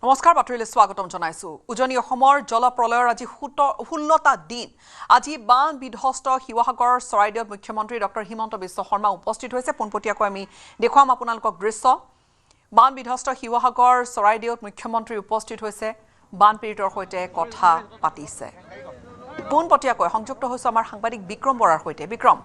নমস্কাৰ বাতৰিলৈ স্বাগতম জনাইছো। উজনি অসমৰ জলপ্ৰলয়ৰ আজি 16টা দিন। আজি বান বিধ্বস্ত শিৱসাগৰ চৰাইদেউত মুখ্যমন্ত্ৰী ডক্টৰ হিমন্ত বিশ্ব শৰ্মা উপস্থিত হৈছে। পোনপটীয়াকৈ আমি দেখুৱাম আপোনালোকক দৃশ্য। বান বিধ্বস্ত শিৱসাগৰ চৰাইদেউত মুখ্যমন্ত্ৰী উপস্থিত হৈছে, বান পীড়িতৰ সৈতে কথা পাতিছে। পোনপটীয়াকৈ সংযুক্ত হৈছে আমাৰ সাংবাদিক বিক্ৰম বৰাৰ সৈতে। বিক্ৰম,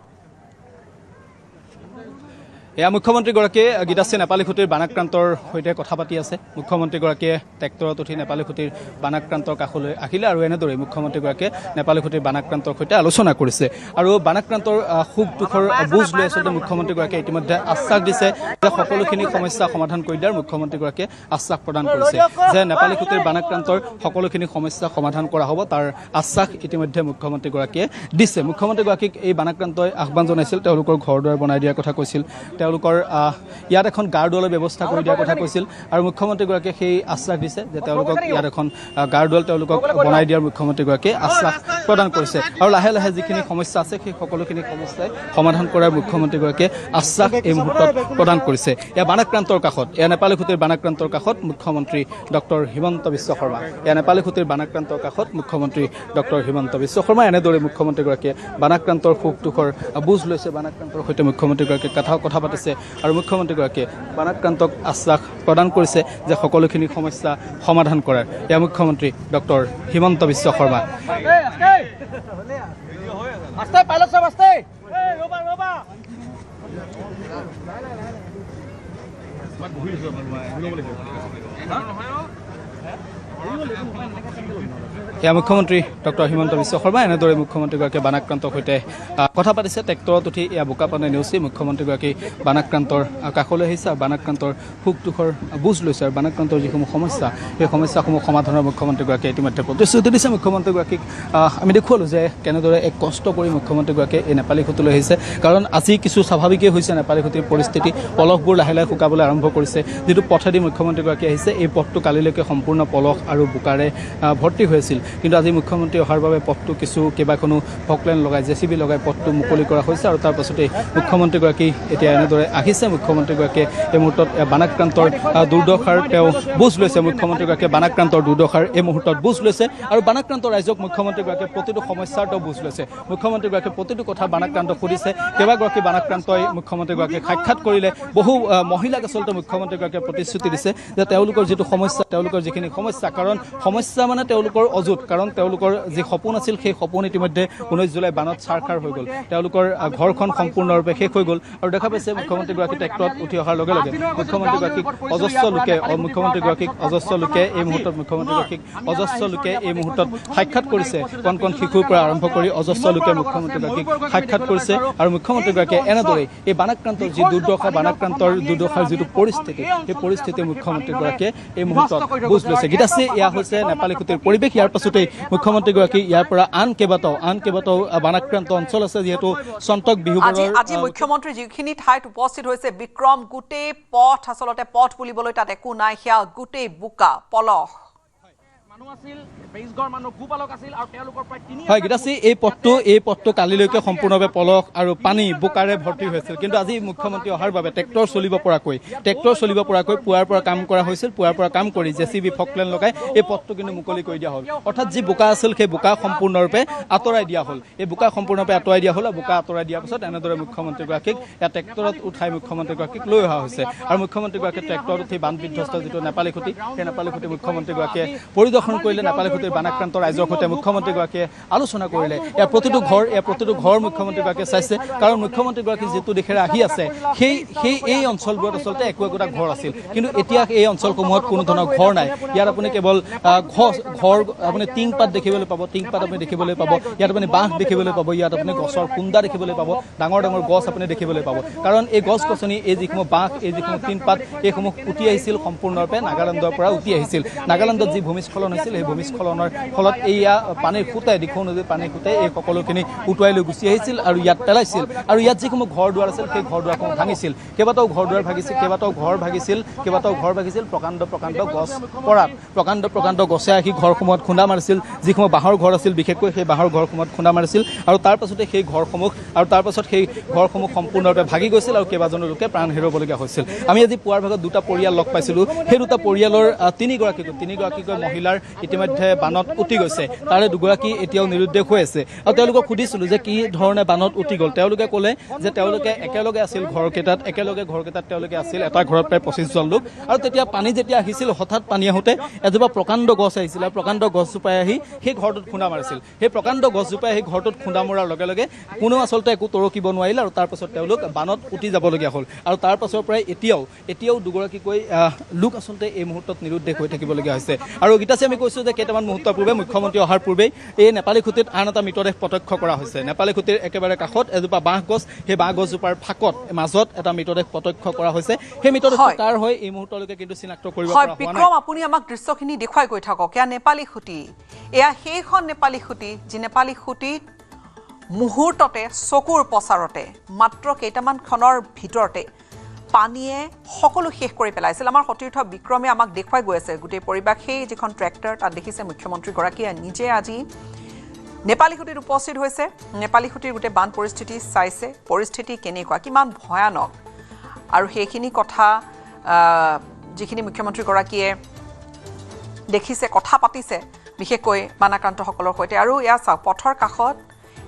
এয়া মুখ্যমন্ত্ৰীগৰাকীয়ে গীতাশ্ৰী নেপালীখুটিৰ বানাক্ৰান্তৰ সৈতে কথা পাতি আছে। মুখ্যমন্ত্ৰীগৰাকীয়ে ট্ৰেক্টৰত উঠি নেপালীখুটিৰ বানাক্ৰান্তৰ কাষলৈ আহিলে আৰু এনেদৰে মুখ্যমন্ত্ৰীগৰাকীয়ে নেপালীখুটিৰ বানাক্ৰান্তৰ সৈতে আলোচনা কৰিছে। আৰু বানাক্ৰান্তৰ সুখ দুখৰ বুজ লৈ আচলতে মুখ্যমন্ত্ৰীগৰাকীয়ে ইতিমধ্যে আশ্বাস দিছে যে সকলোখিনি সমস্যা সমাধান কৰি দিয়াৰ মুখ্যমন্ত্ৰীগৰাকীয়ে আশ্বাস প্ৰদান কৰিছে যে নেপালীখুটিৰ বানাক্ৰান্তৰ সকলোখিনি সমস্যা সমাধান কৰা হ'ব, তাৰ আশ্বাস ইতিমধ্যে মুখ্যমন্ত্ৰীগৰাকীয়ে দিছে। মুখ্যমন্ত্ৰীগৰাকীক এই বানাক্ৰান্তই আহ্বান জনাইছিল, তেওঁলোকৰ ঘৰ দুৱাৰ বনাই দিয়াৰ কথা কৈছিল, তেওঁলোকৰ ইয়াত এখন গাৰ্ডৱালৰ ব্যৱস্থা কৰি দিয়াৰ কথা কৈছিল আৰু মুখ্যমন্ত্ৰীগৰাকীয়ে সেই আশ্বাস দিছে যে তেওঁলোকক ইয়াত এখন গাৰ্ডৱাল তেওঁলোকক বনাই দিয়াৰ মুখ্যমন্ত্ৰীগৰাকীয়ে আশ্বাস প্ৰদান কৰিছে। আৰু লাহে লাহে যিখিনি সমস্যা আছে সেই সকলোখিনি সমস্যাই সমাধান কৰাৰ মুখ্যমন্ত্ৰীগৰাকীয়ে আশ্বাস এই মুহূৰ্তত প্ৰদান কৰিছে। এয়া বানাক্ৰান্তৰ কাষত, এয়া নেপালীখুটিৰ বানাক্ৰান্তৰ কাষত মুখ্যমন্ত্ৰী ডক্টৰ হিমন্ত বিশ্ব শৰ্মা। এয়া নেপালীখুটিৰ বানাক্ৰান্তৰ কাষত মুখ্যমন্ত্ৰী ডক্টৰ হিমন্ত বিশ্ব শৰ্মা। এনেদৰে মুখ্যমন্ত্ৰীগৰাকীয়ে বানাক্ৰান্তৰ সুখ দুখৰ বুজ লৈছে, বানাক্ৰান্তৰ সৈতে মুখ্যমন্ত্ৰীগৰাকীয়ে কথা পাতিছে আৰু মুখ্যমন্ত্ৰীগৰাকীয়ে বানাক্ৰান্তক আশ্বাস প্ৰদান কৰিছে যে সকলোখিনি সমস্যা সমাধান কৰাৰ। এয়া মুখ্যমন্ত্ৰী ডক্টৰ হিমন্ত বিশ্ব শৰ্মা। এয়া মুখ্যমন্ত্ৰী ডক্টৰ হিমন্ত বিশ্ব শৰ্মা। এনেদৰে মুখ্যমন্ত্ৰীগৰাকীয়ে বানাক্ৰান্তৰ সৈতে কথা পাতিছে। ট্ৰেক্টৰত উঠি এয়া বোকাপানী নেওচি মুখ্যমন্ত্ৰীগৰাকী বানাক্ৰান্তৰ কাষলৈ আহিছে আৰু বানাক্ৰান্তৰ সুখ দুখৰ বুজ লৈছে আৰু বানাক্ৰান্তৰ যিসমূহ সমস্যা সেই সমস্যাসমূহ সমাধানৰ মুখ্যমন্ত্ৰীগৰাকীয়ে ইতিমধ্যে প্ৰতিশ্ৰুতি দিছে। মুখ্যমন্ত্ৰীগৰাকীক আমি দেখুৱালোঁ যে কেনেদৰে এক কষ্ট কৰি মুখ্যমন্ত্ৰীগৰাকীয়ে এই নেপালীখুটিলৈ আহিছে, কাৰণ আজি কিছু স্বাভাৱিকেই হৈছে নেপালীখুটিৰ পৰিস্থিতি। পলসবোৰ লাহে লাহে শুকাবলৈ আৰম্ভ কৰিছে। যিটো পথেদি মুখ্যমন্ত্ৰীগৰাকী আহিছে এই পথটো কালিলৈকে সম্পূৰ্ণ পলস আৰু বোকাৰে ভৰ্তি হৈ আছিল, কিন্তু আজি মুখ্যমন্ত্ৰী অহাৰ বাবে পথটো কেইবাখনো ফকলেন লগাই JCB লগাই পথটো মুকলি কৰা হৈছে আৰু তাৰ পাছতেই মুখ্যমন্ত্ৰীগৰাকী এতিয়া এনেদৰে আহিছে। মুখ্যমন্ত্ৰীগৰাকীয়ে এই মুহূৰ্তত বানাক্ৰান্তৰ দুৰ্দশাৰ তেওঁ বুজ লৈছে। মুখ্যমন্ত্ৰীগৰাকীয়ে বানাক্ৰান্তৰ দুৰ্দশাৰ এই মুহূৰ্তত বুজ লৈছে আৰু বানাক্ৰান্ত ৰাইজক মুখ্যমন্ত্ৰীগৰাকীয়ে প্ৰতিটো সমস্যাৰ তেওঁ বুজ লৈছে। মুখ্যমন্ত্ৰীগৰাকীয়ে প্ৰতিটো কথা বানাক্ৰান্তক সুধিছে। কেইবাগৰাকী বানাক্ৰান্তই মুখ্যমন্ত্ৰীগৰাকীক সাক্ষাৎ কৰিলে। বহু মহিলাক আচলতে মুখ্যমন্ত্ৰীগৰাকীয়ে প্ৰতিশ্ৰুতি দিছে যে তেওঁলোকৰ যিটো সমস্যা, তেওঁলোকৰ যিখিনি সমস্যা, কাৰণ সমস্যা মানে তেওঁলোকৰ অযুত, কাৰণ তেওঁলোকৰ যি সপোন আছিল সেই সপোন ইতিমধ্যে 19 জুলাই বানত ছাৰখাৰ হৈ গ'ল। তেওঁলোকৰ ঘৰখন সম্পূৰ্ণৰূপে শেষ হৈ গ'ল আৰু দেখা পাইছে মুখ্যমন্ত্ৰীগৰাকী ট্ৰেক্টৰত উঠি অহাৰ লগে লগে মুখ্যমন্ত্ৰীগৰাকীক অজস্ৰ লোকে এই মুহূৰ্তত সাক্ষাৎ কৰিছে। কণ কণ শিশুৰ পৰা আৰম্ভ কৰি অজস্ৰ লোকে মুখ্যমন্ত্ৰীগৰাকীক সাক্ষাৎ কৰিছে আৰু মুখ্যমন্ত্ৰীগৰাকীয়ে এনেদৰেই এই বানাক্ৰান্তৰ যি দুৰ্দশা, বানাক্ৰান্তৰ দুৰ্দশাৰ যিটো পৰিস্থিতি, সেই পৰিস্থিতি মুখ্যমন্ত্ৰীগৰাকীয়ে এই মুহূৰ্তত বুজ লৈছে। গীতাশ্ৰী, এয়া হৈছে নেপালীখুটিৰ পৰিৱেশ। ইয়াৰ পাছতেই মুখ্যমন্ত্ৰীগৰাকী ইয়াৰ পৰা আন কেইবাটাও বানাক্ৰান্ত অঞ্চল আছে, যিহেতু সন্তক বিহু আজি মুখ্যমন্ত্ৰী যিখিনি ঠাইত উপস্থিত হৈছে বিক্ৰম, গোটেই পথ আচলতে পথ বুলিবলৈ তাত একো নাই, সেয়া গোটেই বোকা পলস। হয় গীতাশ্ৰী, এই পথটো কালিলৈকে সম্পূৰ্ণভাৱে পলস আৰু পানী বোকাৰে ভৰ্তি হৈছিল, কিন্তু আজি মুখ্যমন্ত্ৰী অহাৰ বাবে ট্ৰেক্টৰ চলিব পৰাকৈ পুৱাৰ পৰা কাম কৰা হৈছিল। পুৱাৰ পৰা কাম কৰি JCB ফকলেন লগাই এই পথটো কিন্তু মুকলি কৰি দিয়া হ'ল। অৰ্থাৎ যি বোকা আছিল সেই বোকা সম্পূৰ্ণৰূপে আঁতৰাই দিয়া হ'ল। এই বোকা সম্পূৰ্ণৰূপে আঁতৰাই দিয়া হ'ল আৰু বোকা আঁতৰাই দিয়াৰ পিছত এনেদৰে মুখ্যমন্ত্ৰীগৰাকীক ইয়াত ট্ৰেক্টৰত উঠাই মুখ্যমন্ত্ৰীগৰাকীক লৈ অহা হৈছে আৰু মুখ্যমন্ত্ৰীগৰাকীয়ে ট্ৰেক্টৰত উঠি বান বিধ্বস্ত যিটো নেপালীখুটি, সেই নেপালীখুটি মুখ্যমন্ত্ৰীগৰাকীয়ে পৰিদৰ্শন কৰিলে। নেপালীখুটিৰ বানাক্ৰান্ত ৰাইজৰ সৈতে মুখ্যমন্ত্ৰীগৰাকীয়ে আলোচনা কৰিলে। ইয়াৰ প্ৰতিটো ঘৰ মুখ্যমন্ত্ৰীগৰাকীয়ে চাইছে, কাৰণ মুখ্যমন্ত্ৰীগৰাকী যিটো দিশেৰে আহি আছে এই অঞ্চলবোৰত আচলতে একোটা ঘৰ আছিল, কিন্তু এতিয়া এই অঞ্চলসমূহত কোনো ধৰণৰ ঘৰ নাই। ইয়াত আপুনি কেৱল ঘৰ আপুনি টিংপাত দেখিবলৈ পাব, আপুনি দেখিবলৈ পাব। ইয়াত আপুনি বাঁহ দেখিবলৈ পাব, ইয়াত আপুনি গছৰ কুন্দা দেখিবলৈ পাব, ডাঙৰ ডাঙৰ গছ আপুনি দেখিবলৈ পাব, কাৰণ এই গছ গছনি, এই যিসমূহ বাঁহ, এই যিসমূহ টিংপাত, এইসমূহ উটি আহিছিল সম্পূৰ্ণৰূপে নাগালেণ্ডৰ পৰা উটি আহিছিল। নাগালেণ্ডত যি ভূমিস্খলন আছিল সেই ভূমিস্খলনৰ ফলত এইয়া পানীৰ খুঁটাই দিখৌ নদীৰ পানীৰ খুঁটাই এই সকলোখিনি উটুৱাই লৈ গুচি আহিছিল আৰু ইয়াত পেলাইছিল আৰু ইয়াত যিসমূহ ঘৰ দুৱাৰ আছিল সেই ঘৰ দুৱাৰসমূহ ভাঙিছিল কেইবাটাও ঘৰ দুৱাৰ ভাঙিছিল কেইবাটাও ঘৰ ভাঙিছিল প্ৰকাণ্ড গছ পৰাত প্ৰকাণ্ড গছে আহি ঘৰসমূহত খুন্দা মাৰিছিল যিসমূহ বাঁহৰ ঘৰ আছিল বিশেষকৈ সেই বাঁহৰ ঘৰসমূহত খুন্দা মাৰিছিল আৰু তাৰ পাছতে সেই ঘৰসমূহ সম্পূৰ্ণৰূপে ভাগি গৈছিল আৰু কেইবাজনো লোকে প্ৰাণ হেৰুৱাবলগীয়া হৈছিল আমি আজি পুৱাৰ ভাগত দুটা পৰিয়াল লগ পাইছিলোঁ সেই দুটা পৰিয়ালৰ তিনিগৰাকীকৈ মহিলাৰ ইতিমধ্যে বানত উটি গৈছে তাৰে দুগৰাকী এতিয়াও নিৰুদ্দেশ হৈ আছে আৰু তেওঁলোকক সুধিছিলোঁ যে কি ধৰণে বানত উটি গ'ল তেওঁলোকে ক'লে যে তেওঁলোকে একেলগে আছিল ঘৰকেইটাত তেওঁলোকে আছিল এটা ঘৰত প্ৰায় 25 জন লোক আৰু তেতিয়া পানী যেতিয়া আহিছিল হঠাৎ পানী আহোঁতে এজোপা প্ৰকাণ্ড গছ আহিছিল আৰু প্ৰকাণ্ড গছজোপাই আহি সেই ঘৰটোত খুন্দা মাৰিছিল সেই প্ৰকাণ্ড গছজোপাই সেই ঘৰটোত খুন্দা মৰাৰ লগে লগে কোনো আচলতে একো তৰকিব নোৱাৰিল আৰু তাৰ পাছত তেওঁলোক বানত উটি যাবলগীয়া হ'ল আৰু তাৰ পাছৰ পৰাই এতিয়াও দুগৰাকীকৈ লোক আচলতে এই মুহূৰ্তত নিৰুদ্দেশ হৈ থাকিবলগীয়া হৈছে আৰু গীতাচি আমি কৈছোঁ যে কেইটামান মুহূৰ্তৰ পূৰ্বে মুখ্যমন্ত্ৰী অহাৰ পূৰ্বেই এই নেপালী খুঁটিত আন এটা মৃতদেহ প্ৰত্যক্ষ কৰা হৈছে নেপালী খুঁটিৰ একেবাৰে কাষত এজোপা বাঁহ গছ সেই বাঁহ গছজোপাৰ ফাঁকত মাজত এটা মৃতদেহ প্ৰত্যক্ষ কৰা হৈছে সেই মৃতদেহ কাৰ হয় এই মুহূৰ্তলৈকে কিন্তু চিনাক্ত কৰিব পৰা হোৱা নাই বিক্ৰম আপুনি আমাক দৃশ্যখিনি দেখুৱাই গৈ থাকক এয়া নেপালী খুঁটি এয়া সেইখন নেপালী খুঁটি যি নেপালী খুঁটিত মুহূৰ্ততে চকুৰ পচাৰতে মাত্ৰ কেইটামান ক্ষণৰ ভিতৰতে পানীয়ে সকলো শেষ কৰি পেলাইছিল আমাৰ সতীৰ্থ বিক্ৰমে আমাক দেখুৱাই গৈ আছে গোটেই পৰিৱেশ সেই যিখন ট্ৰেক্টৰ তাত দেখিছে মুখ্যমন্ত্ৰীগৰাকীয়ে নিজে আজি নেপালী খুঁটিত উপস্থিত হৈছে নেপালী খুঁটিৰ গোটেই বান পৰিস্থিতি চাইছে পৰিস্থিতি কেনেকুৱা কিমান ভয়ানক আৰু সেইখিনি কথা যিখিনি মুখ্যমন্ত্ৰীগৰাকীয়ে দেখিছে কথা পাতিছে বিশেষকৈ বানাক্ৰান্তসকলৰ সৈতে আৰু ইয়াৰ চাওক পথৰ কাষত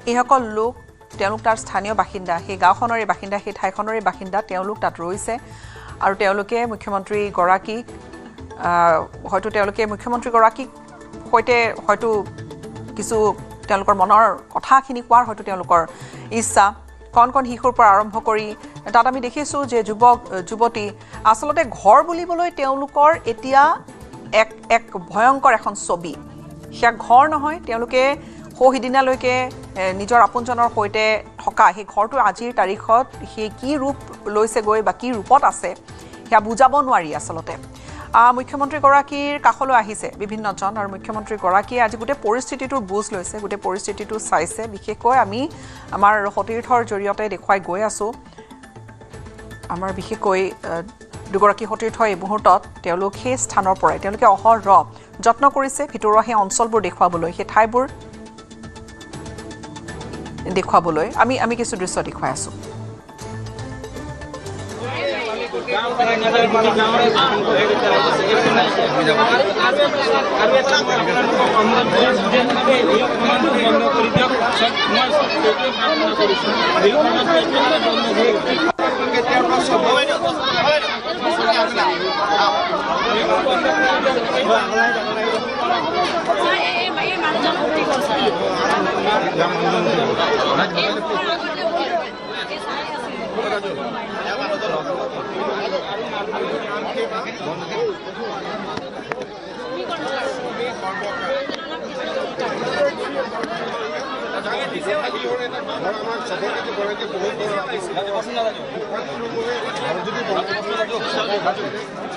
এইসকল লোক তেওঁলোক তাৰ স্থানীয় বাসিন্দা সেই গাঁওখনৰে বাসিন্দা সেই ঠাইখনৰে বাসিন্দা তেওঁলোক তাত ৰৈছে আৰু তেওঁলোকে মুখ্যমন্ত্ৰীগৰাকীক সৈতে হয়তো কিছু তেওঁলোকৰ মনৰ কথাখিনি কোৱাৰ হয়তো তেওঁলোকৰ ইচ্ছা কণ শিশুৰ পৰা আৰম্ভ কৰি তাত আমি দেখিছোঁ যে যুৱতী আচলতে ঘৰ বুলিবলৈ তেওঁলোকৰ এতিয়া এক ভয়ংকৰ এখন ছবি সেয়া ঘৰ নহয় তেওঁলোকে সিদিনালৈকে নিজৰ আপোনজনৰ সৈতে থকা সেই ঘৰটো আজিৰ তাৰিখত সেই কি ৰূপ লৈছেগৈ বা কি ৰূপত আছে সেয়া বুজাব নোৱাৰি আচলতে মুখ্যমন্ত্ৰীগৰাকীৰ কাষলৈ আহিছে বিভিন্নজন আৰু মুখ্যমন্ত্ৰীগৰাকীয়ে আজি গোটেই পৰিস্থিতিটোৰ বুজ লৈছে গোটেই পৰিস্থিতিটো চাইছে বিশেষকৈ আমি আমাৰ সতীৰ্থৰ জৰিয়তে দেখুৱাই গৈ আছোঁ আমাৰ বিশেষকৈ দুগৰাকী সতীৰ্থ এই মুহূৰ্তত তেওঁলোক সেই স্থানৰ পৰাই তেওঁলোকে অহৰহ যত্ন কৰিছে ভিতৰুৱা সেই অঞ্চলবোৰ দেখুৱাবলৈ সেই ঠাইবোৰ দেখুৱাবলৈ আমি কিছু দৃশ্য দেখুৱাই আছোঁ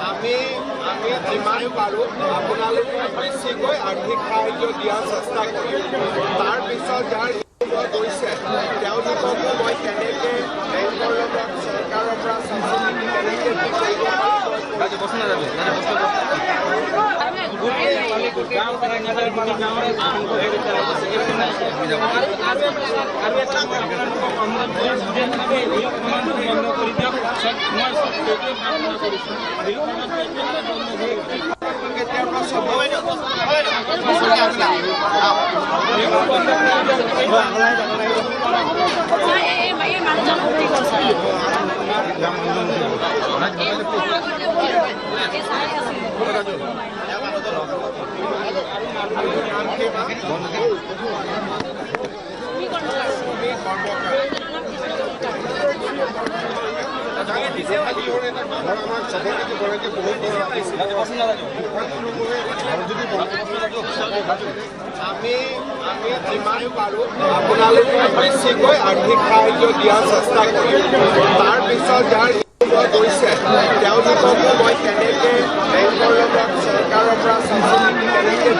আমি যিমান পাৰোঁ আপোনালোকে বেছিকৈ আৰ্থিক সাহায্য দিয়াৰ চেষ্টা কৰিম তাৰপিছত যাৰ গৈছে তেওঁলোককো মই কেনেকৈ বেংকৰ লগত চৰকাৰৰ পৰা চাবচিডি কেনেকৈ দি কৰিব আমি যিমান পাৰোঁ আপোনালোকে বেছিকৈ আৰ্থিক সাহায্য দিয়াৰ চেষ্টা কৰিম তাৰপিছত যাৰ গৈছে তেওঁলোককো মই কেনেকৈ বেংকৰ লগত চৰকাৰৰ পৰা চাবচিডি কেনেকৈ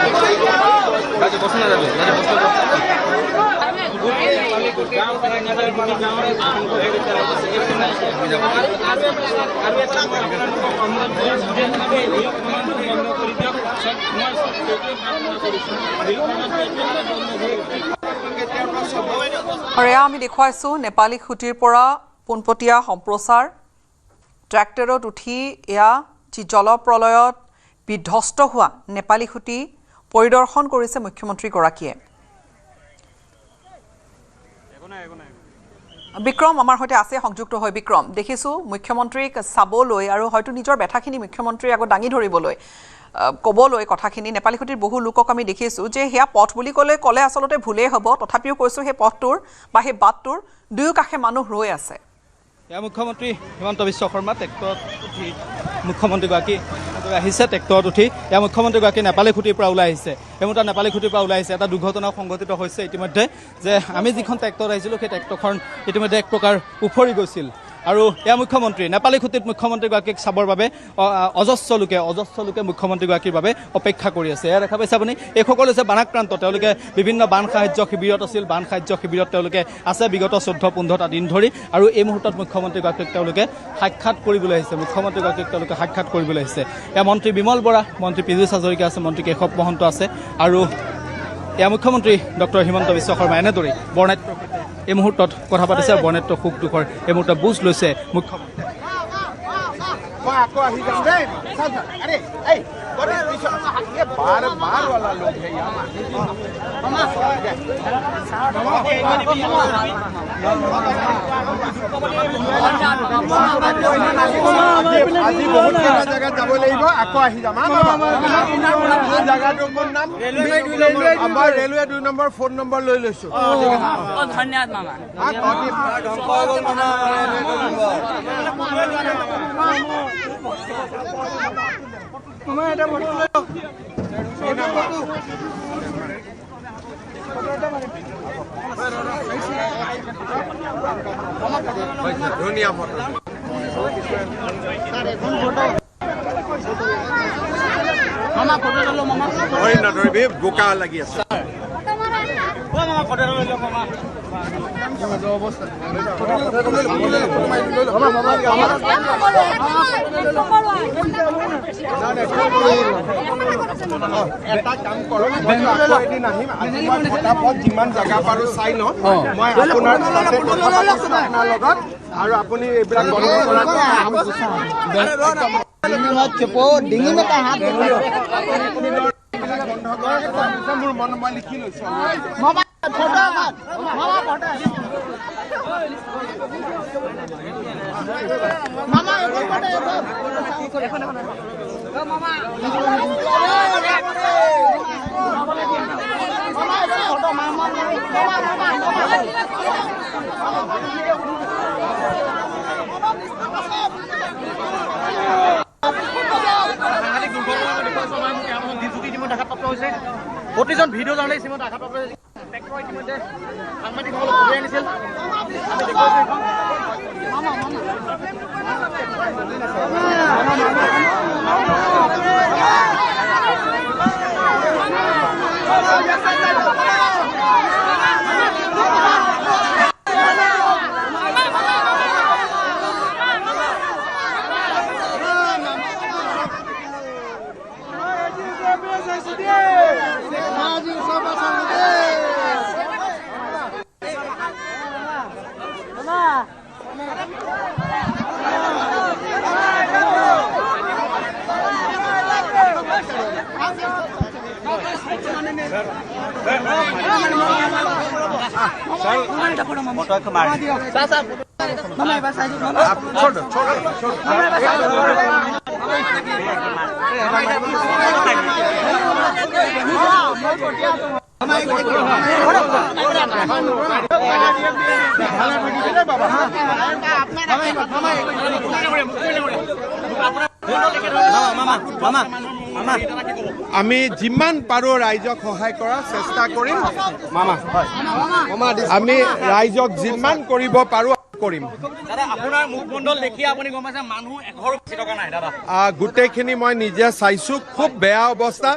আৰু এয়া আমি দেখুৱাইছোঁ নেপালী খুঁটিৰ পৰা পোনপটীয়া সম্প্ৰচাৰ ট্ৰেক্টৰত উঠি এয়া যি জলপ্ৰলয়ত বিধ্বস্ত হোৱা নেপালী খুঁটি পৰিদৰ্শন কৰিছে মুখ্যমন্ত্ৰীগৰাকীয়ে। বিক্ৰম আমাৰ সৈতে আছে সংযুক্ত হৈ। বিক্ৰম, দেখিছোঁ মুখ্যমন্ত্ৰীক চাবলৈ আৰু হয়তো নিজৰ ব্যথাখিনি মুখ্যমন্ত্ৰীৰ আগত দাঙি ধৰিবলৈ ক'বলৈ কথাখিনি নেপালী খুঁটিৰ বহু লোকক আমি দেখিছোঁ যে সেয়া পথ বুলি ক'লে আচলতে ভুলেই হ'ব, তথাপিও কৈছোঁ সেই পথটোৰ বা সেই বাটটোৰ দুয়ো কাষে মানুহ ৰৈ আছে। এয়া মুখ্যমন্ত্ৰী হিমন্ত বিশ্ব শৰ্মা ট্ৰেক্টৰত উঠি মুখ্যমন্ত্ৰীগৰাকী আহিছে। ট্ৰেক্টৰত উঠি এয়া মুখ্যমন্ত্ৰীগৰাকী নেপালী খুঁটিৰ পৰা ওলাই আহিছে। এমুটা নেপালী খুঁটিৰ পৰা ওলাই আহিছে। এটা দুৰ্ঘটনা সংঘটিত হৈছে ইতিমধ্যে যে আমি যিখন ট্ৰেক্টৰত আহিছিলোঁ সেই ট্ৰেক্টৰখন ইতিমধ্যে এক প্ৰকাৰ উফৰি গৈছিল। আৰু এয়া মুখ্যমন্ত্ৰী নেপালী খুঁটিত মুখ্যমন্ত্ৰীগৰাকীক চাবৰ বাবে অজস্ৰ লোকে মুখ্যমন্ত্ৰীগৰাকীৰ বাবে অপেক্ষা কৰি আছে। এয়া দেখা পাইছে আপুনি, এইসকল হৈছে বানাক্ৰান্ত। তেওঁলোকে বিভিন্ন বান সাহায্য শিবিৰত আছিল। বান সাহায্য শিবিৰত তেওঁলোকে আছে বিগত 14-15টা দিন ধৰি। আৰু এই মুহূৰ্তত মুখ্যমন্ত্ৰীগৰাকীক তেওঁলোকে সাক্ষাৎ কৰিবলৈ আহিছে। সাক্ষাৎ কৰিবলৈ আহিছে। এয়া মন্ত্ৰী বিমল বৰা, মন্ত্ৰী পীযুষ হাজৰিকা আছে, মন্ত্ৰী কেশৱ মহন্ত আছে। আৰু এয়া মুখ্যমন্ত্ৰী ডক্টৰ হিমন্ত বিশ্ব শৰ্মা এনেদৰেই বৰ্ণাঢ্যৰ সৈতে এই মুহূৰ্তত কথা পাতিছে। বৰ্ণাঢ্য সুখ দুখৰ এই মুহূৰ্তত বুজ লৈছে মুখ্যমন্ত্ৰী। আজি বহুত জেগাত যাব লাগিব, আকৌ আহি যাম। জেগাটোৰ নাম আমাৰ ৰেলৱে 2 নম্বৰ ফোন নম্বৰ লৈ লৈছো। ধন্যবাদ মামা। ধুনীয়া ফটো। নধৰিবি, বোকা লাগি আছে। এটা কাম কৰক, এদিন আহিম। আজি মই ফটাফট যিমান জেগা পাৰোঁ চাই লওঁ। মই আপোনাৰ লগত আৰু আপুনি এইবিলাক বন্ধ কৰাটো মোৰ মন মই লিখি লৈছোঁ। প্ৰতিজন ভিডিঅ' জাৰ্নেলিষ্ট ইতিমধ্যে আঘাতপ্ৰাপ্ত হৈছে। ট্ৰেক্টৰ ইতিমধ্যে সাংবাদিকসকলক ঘূৰাই আনিছিল। আমি যিমান পাৰোঁ ৰাইজক সহায় কৰাৰ চেষ্টা কৰিম। আমি ৰাইজক যিমান কৰিব পাৰোঁ কৰিম। গোটেইখিনি মই নিজে চাইছোঁ, খুব বেয়া অৱস্থা।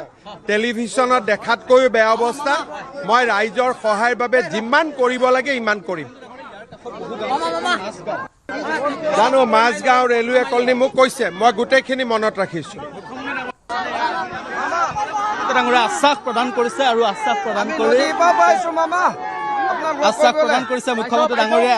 টেলিভিশ্যনত দেখাতকৈও বেয়া অৱস্থা। মই ৰাইজৰ সহায়ৰ বাবে যিমান কৰিব লাগে ইমান কৰিম। জানো মাজগাঁও ৰেলৱে কলনী মোক কৈছে মই গোটেইখিনি মনত ৰাখিছোঁ ডাঙৰীয়া আশ্বাস প্ৰদান কৰিছে আৰু আশ্বাস প্ৰদান কৰি আশ্বাস প্ৰদান কৰিছে মুখ্যমন্ত্ৰী ডাঙৰীয়াই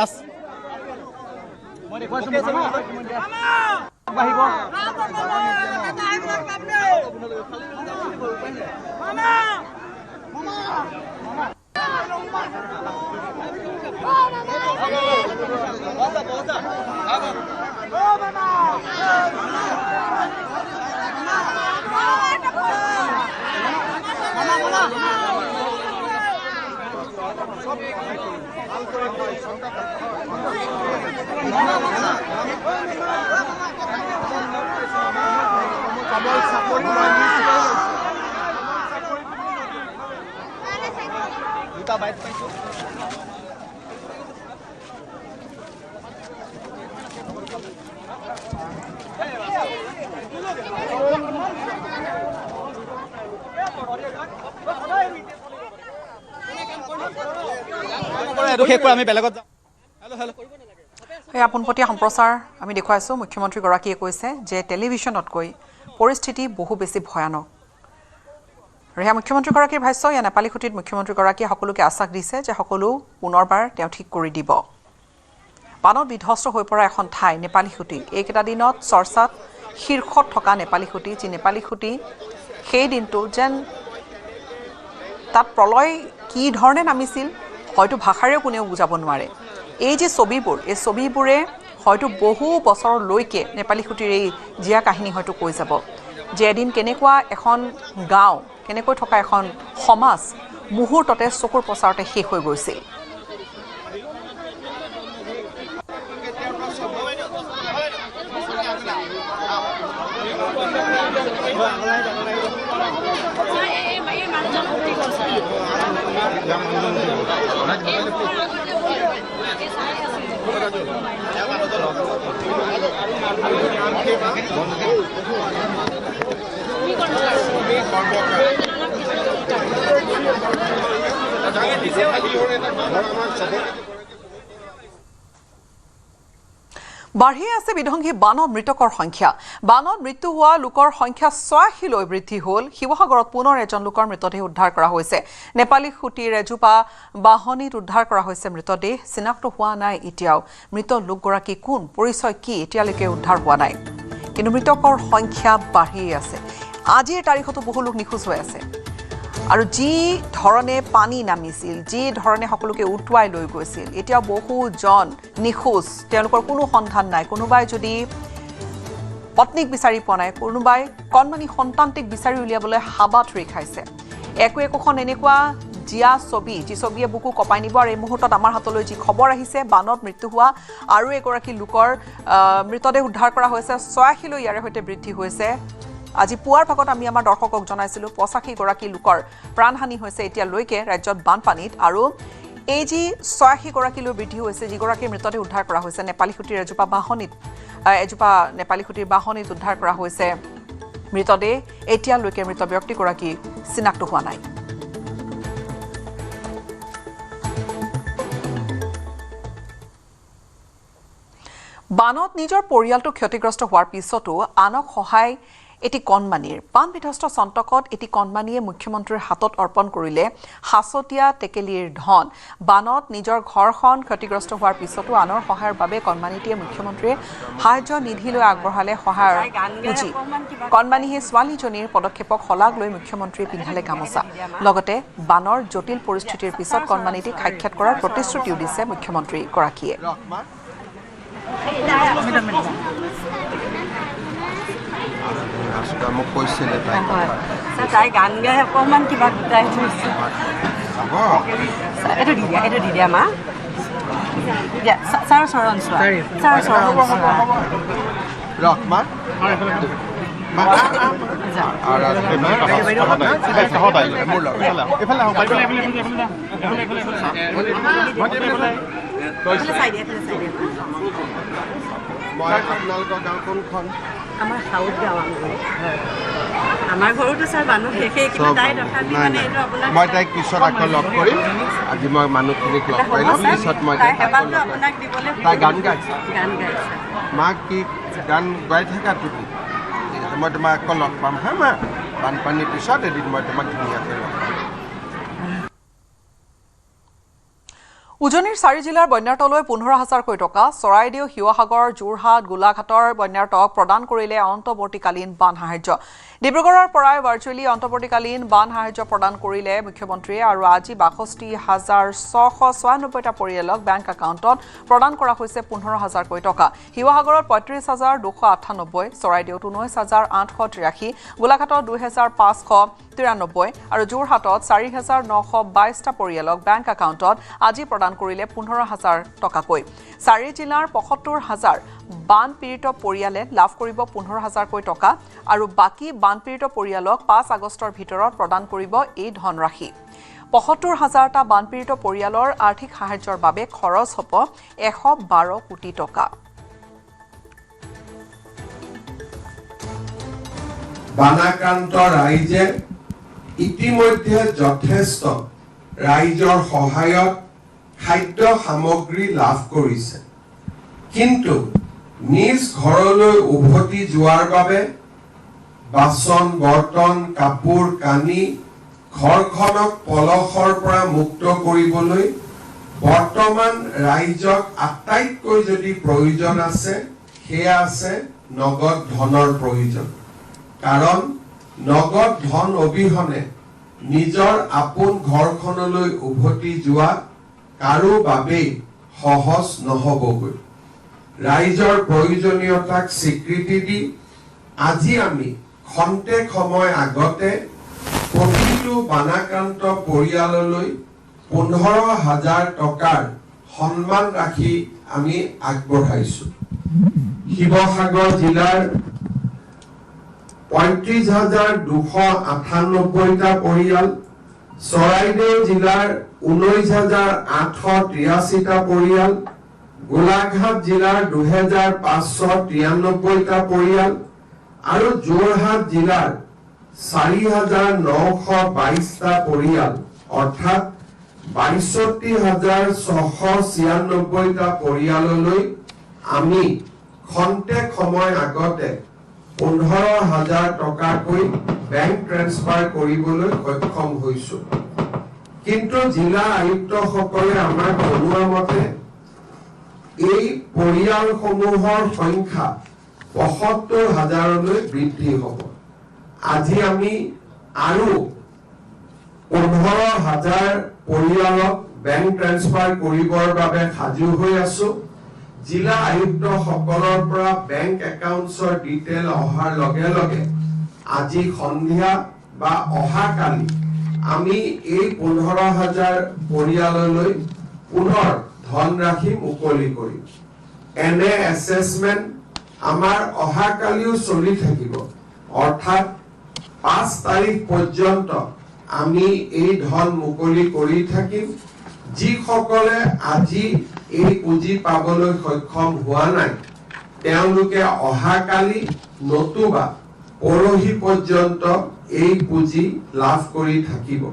আমি বেলেগত এই আপোনপটীয়া সম্প্ৰচাৰ আমি দেখুৱাইছোঁ মুখ্যমন্ত্ৰীগৰাকীয়ে কৈছে যে টেলিভিশ্যনতকৈ পৰিস্থিতি বহু বেছি ভয়ানক ৰেহা মুখ্যমন্ত্ৰীগৰাকীৰ ভাষ্য ইয়া নেপালী খুঁটিত মুখ্যমন্ত্ৰীগৰাকীয়ে সকলোকে আশ্বাস দিছে যে সকলো পুনৰবাৰ তেওঁ ঠিক কৰি দিব বানত বিধ্বস্ত হৈ পৰা এখন ঠাই নেপালী খুঁটি এইকেইটা দিনত চৰ্চাত শীৰ্ষত থকা নেপালী খুঁটি যি নেপালী খুঁটি সেই দিনটো যেন তাত প্ৰলয় কি ধৰণে নামিছিল হয়তো ভাষাৰেও কোনেও বুজাব নোৱাৰে এই যে ছবিবোৰ এই ছবিবোৰে হয়তো বহু বছৰলৈকে নেপালী খুঁটিৰ এই জীয়া কাহিনী হয়তো কৈ যাব যে এদিন কেনেকুৱা এখন গাঁও কেনেকৈ থকা এখন সমাজ মুহূৰ্ততে চকুৰ প্ৰচাৰতে শেষ হৈ গৈছিল বাঢ়ি আছে বিধ্বংসী বানত মৃতকৰ সংখ্যা বানত মৃত্যু হোৱা লোকৰ সংখ্যা ৮৬ লৈ বৃদ্ধি হ'ল শিৱসাগৰত পুনৰ এজন লোকৰ মৃতদেহ উদ্ধাৰ কৰা হৈছে নেপালী খুঁটিৰ এজোপা বাহনীত উদ্ধাৰ কৰা হৈছে মৃতদেহ চিনাক্ত হোৱা নাই এতিয়াও মৃত লোকগৰাকী কোন পৰিচয় কি এতিয়ালৈকে উদ্ধাৰ হোৱা নাই কিন্তু মৃতকৰ সংখ্যা বাঢ়ি আছে আজিৰ তাৰিখতো বহু লোক নিখোজ হৈ আছে আৰু যি ধৰণে পানী নামিছিল যি ধৰণে সকলোকে উটুৱাই লৈ গৈছিল এতিয়া বহুজন নিখোজ তেওঁলোকৰ কোনো সন্ধান নাই কোনোবাই যদি পত্নীক বিচাৰি পোৱা নাই কোনোবাই কণমানি সন্তানটিক বিচাৰি উলিয়াবলৈ হাবাথুৰি খাইছে একোখন এনেকুৱা জিয়া ছবি যি ছবিয়ে বুকু কপাই নিব আৰু এই মুহূৰ্তত আমাৰ হাতলৈ যি খবৰ আহিছে বানত মৃত্যু হোৱা আৰু এগৰাকী লোকৰ মৃতদেহ উদ্ধাৰ কৰা হৈছে ৮৬ লৈ ইয়াৰে সৈতে বৃদ্ধি হৈছে আজি পুৱাৰ ভাগত আমি আমাৰ দৰ্শকক জনাইছিলোঁ ৮৫ গৰাকী লোকৰ প্ৰাণহানি হৈছে এতিয়ালৈকে ৰাজ্যত বানপানীত আৰু এই যি ৮৬ গৰাকীলৈ বৃদ্ধি হৈছে যিগৰাকীৰ মৃতদেহ উদ্ধাৰ কৰা হৈছে নেপালী খুঁটিৰ এজোপা নেপালী খুঁটিৰ বাহনীত উদ্ধাৰ কৰা হৈছে মৃতদেহ এতিয়ালৈকে মৃত ব্যক্তিগৰাকী চিনাক্ত হোৱা নাই বানত নিজৰ পৰিয়ালটো ক্ষতিগ্ৰস্ত হোৱাৰ পিছতো আনক সহায় এটি কণমানিৰ বান বিধ্বস্ত চন্তকত এটি কণমানিয়ে মুখ্যমন্ত্ৰীৰ হাতত অৰ্পণ কৰিলে হাছতীয়া টেকেলিৰ ধন বানত নিজৰ ঘৰখন ক্ষতিগ্ৰস্ত হোৱাৰ পিছতো আনৰ সহায়ৰ বাবে কণমানিটিয়ে মুখ্যমন্ত্ৰীয়ে সাহায্য নিধিলৈ আগবঢ়ালে সহায়ৰ পুঁজি কণমানি সেই ছোৱালীজনীৰ পদক্ষেপক শলাগ লৈ মুখ্যমন্ত্ৰীয়ে পিন্ধালে গামোচা লগতে বানৰ জটিল পৰিস্থিতিৰ পিছত কণমানিটিক সাক্ষাৎ কৰাৰ প্ৰতিশ্ৰুতিও দিছে মুখ্যমন্ত্ৰীগৰাকীয়ে মোক কৈছিলে তাই গান গাই অকণমান কিবা গোটাই থৈছে এইটো দি দিয়া মা ছাৰৰ চৰণ চোৱা ছাৰৰ চৰণ চোৱা ৰখমা মই আপোনালোকৰ গাঁও কোনখন আমাৰ সাউদ গাঁও আমাৰ ঘৰতো ছাৰ মানুহ শেষেই কিন্তু তাই তথাপি মানে এইটো আপোনাৰ মই তাইক পিছত আকৌ লগ কৰিম আজি মই মানুহখিনিক লগ কৰিলোঁ পিছত মই সেৱাটো আপোনাক দিবলৈ তাই গান গাইছে গাইছে মাক কি গান গাই থাকা তুমি মই তোমাক আকৌ লগ পাম হা মা বানপানীৰ পিছত এদিন মই তোমাক ধুনীয়াকৈ লগ পাম উজনিৰ 4 জিলাৰ বন্যাৰ্তলৈ 15,000 টকা চৰাইদেউ শিৱসাগৰ যোৰহাট গোলাঘাটৰ বন্যাৰ্তক প্ৰদান কৰিলে অন্তৱৰ্তীকালীন বান সাহায্য ডিব্ৰুগড়ৰ পৰাই ভাৰ্চুৱেলি অন্তৱৰ্তীকালীন বান সাহায্য প্ৰদান কৰিলে মুখ্যমন্ত্ৰীয়ে আৰু আজি 62,696টা পৰিয়ালক বেংক একাউণ্টত প্ৰদান কৰা হৈছে 15,000 টকা শিৱসাগৰত 35,298 চৰাইদেউত 19,883 গোলাঘাটত 2,593 আৰু যোৰহাটত 4,922টা পৰিয়ালক বেংক একাউণ্টত আজি প্ৰদান কৰিলে 15,000 টকাকৈ 4 জিলাৰ 75,000 বান পীড়িত পৰিয়ালে লাভ কৰিব 15,000 টকা আৰু বাকি বান পীড়িত পৰিয়ালক 5 আগষ্টৰ ভিতৰত প্ৰদান কৰিব এই ধনৰাশি 75,000টা বান পীড়িত পৰিয়ালৰ আৰ্থিক সাহায্যৰ বাবে খৰচ হ'ব 112 কোটি টকা বানাক্ৰান্ত ৰাইজে ইতিমধ্যে যথেষ্ট ৰাইজৰ সহায়ত খাদ্য সামগ্ৰী লাভ কৰিছে কিন্তু নিজ ঘৰলৈ উভতি যোৱাৰ বাবে বাচন বৰ্তন কাপোৰ কানি ঘৰখনক পলসৰ পৰা মুক্ত কৰিবলৈ বৰ্তমান ৰাইজক আটাইতকৈ যদি প্ৰয়োজন আছে সেয়া আছে নগদ ধনৰ প্ৰয়োজন কাৰণ নগদ ধন অবিহনে নিজৰ আপোন ঘৰখনলৈ উভতি যোৱা কাৰো বাবে সহজ নহবগৈ ৰাইজৰ প্ৰয়োজনীয়তাক স্বীকৃতি দি আজি আমি খন্তেক সময় আগতে প্ৰতিটো বানাক্ৰান্ত পৰিয়াললৈ 15,000 টকাৰ সন্মান ৰাখি আমি আগবঢ়াইছো শিৱসাগৰ জিলাৰ 35,298টা পৰিয়াল চৰাইদেউ জিলাৰ 19,883টা পৰিয়াল গোলাঘাট জিলাৰ 2,593টা পৰিয়াল আৰু যোৰহাট জিলাৰ 4,922টা পৰিয়াল অৰ্থাৎ 62,696টা পৰিয়াললৈ আমি খন্তেক সময় আগতে 15,000 টকাকৈ বেংক ট্ৰান্সফাৰ কৰিবলৈ সক্ষম হৈছো কিন্তু জিলা আয়ুক্তসকলে আমাক জনোৱা মতে এই পৰিয়ালসমূহৰ সংখ্যা 75,000লৈ বৃদ্ধি হ'ব আজি আমি আৰু 15,000 পৰিয়ালক বেংক ট্ৰান্সফাৰ কৰিবৰ বাবে সাজু হৈ আছো জিলা আয়ুক্তসকলৰ পৰা বেংক একাউণ্টছৰ ডিটেইল অহাৰ লগে লগে আজি সন্ধিয়া বা অহাকালি আমি এই 15,000 পৰিয়াললৈ পুনৰ ধনৰাশি মুকলি কৰিম এনে এছেছমেন্ট আমাৰ অহাকালিও চলি থাকিব অৰ্থাৎ 5 তাৰিখ পৰ্যন্ত আমি এই ধন মুকলি কৰি থাকিম যিসকলে আজি এই পুঁজি পাবলৈ সক্ষম হোৱা নাই তেওঁলোকে অহাকালি নতুবা পৰহি পৰ্যন্ত এই পুঁজি লাভ কৰি থাকিব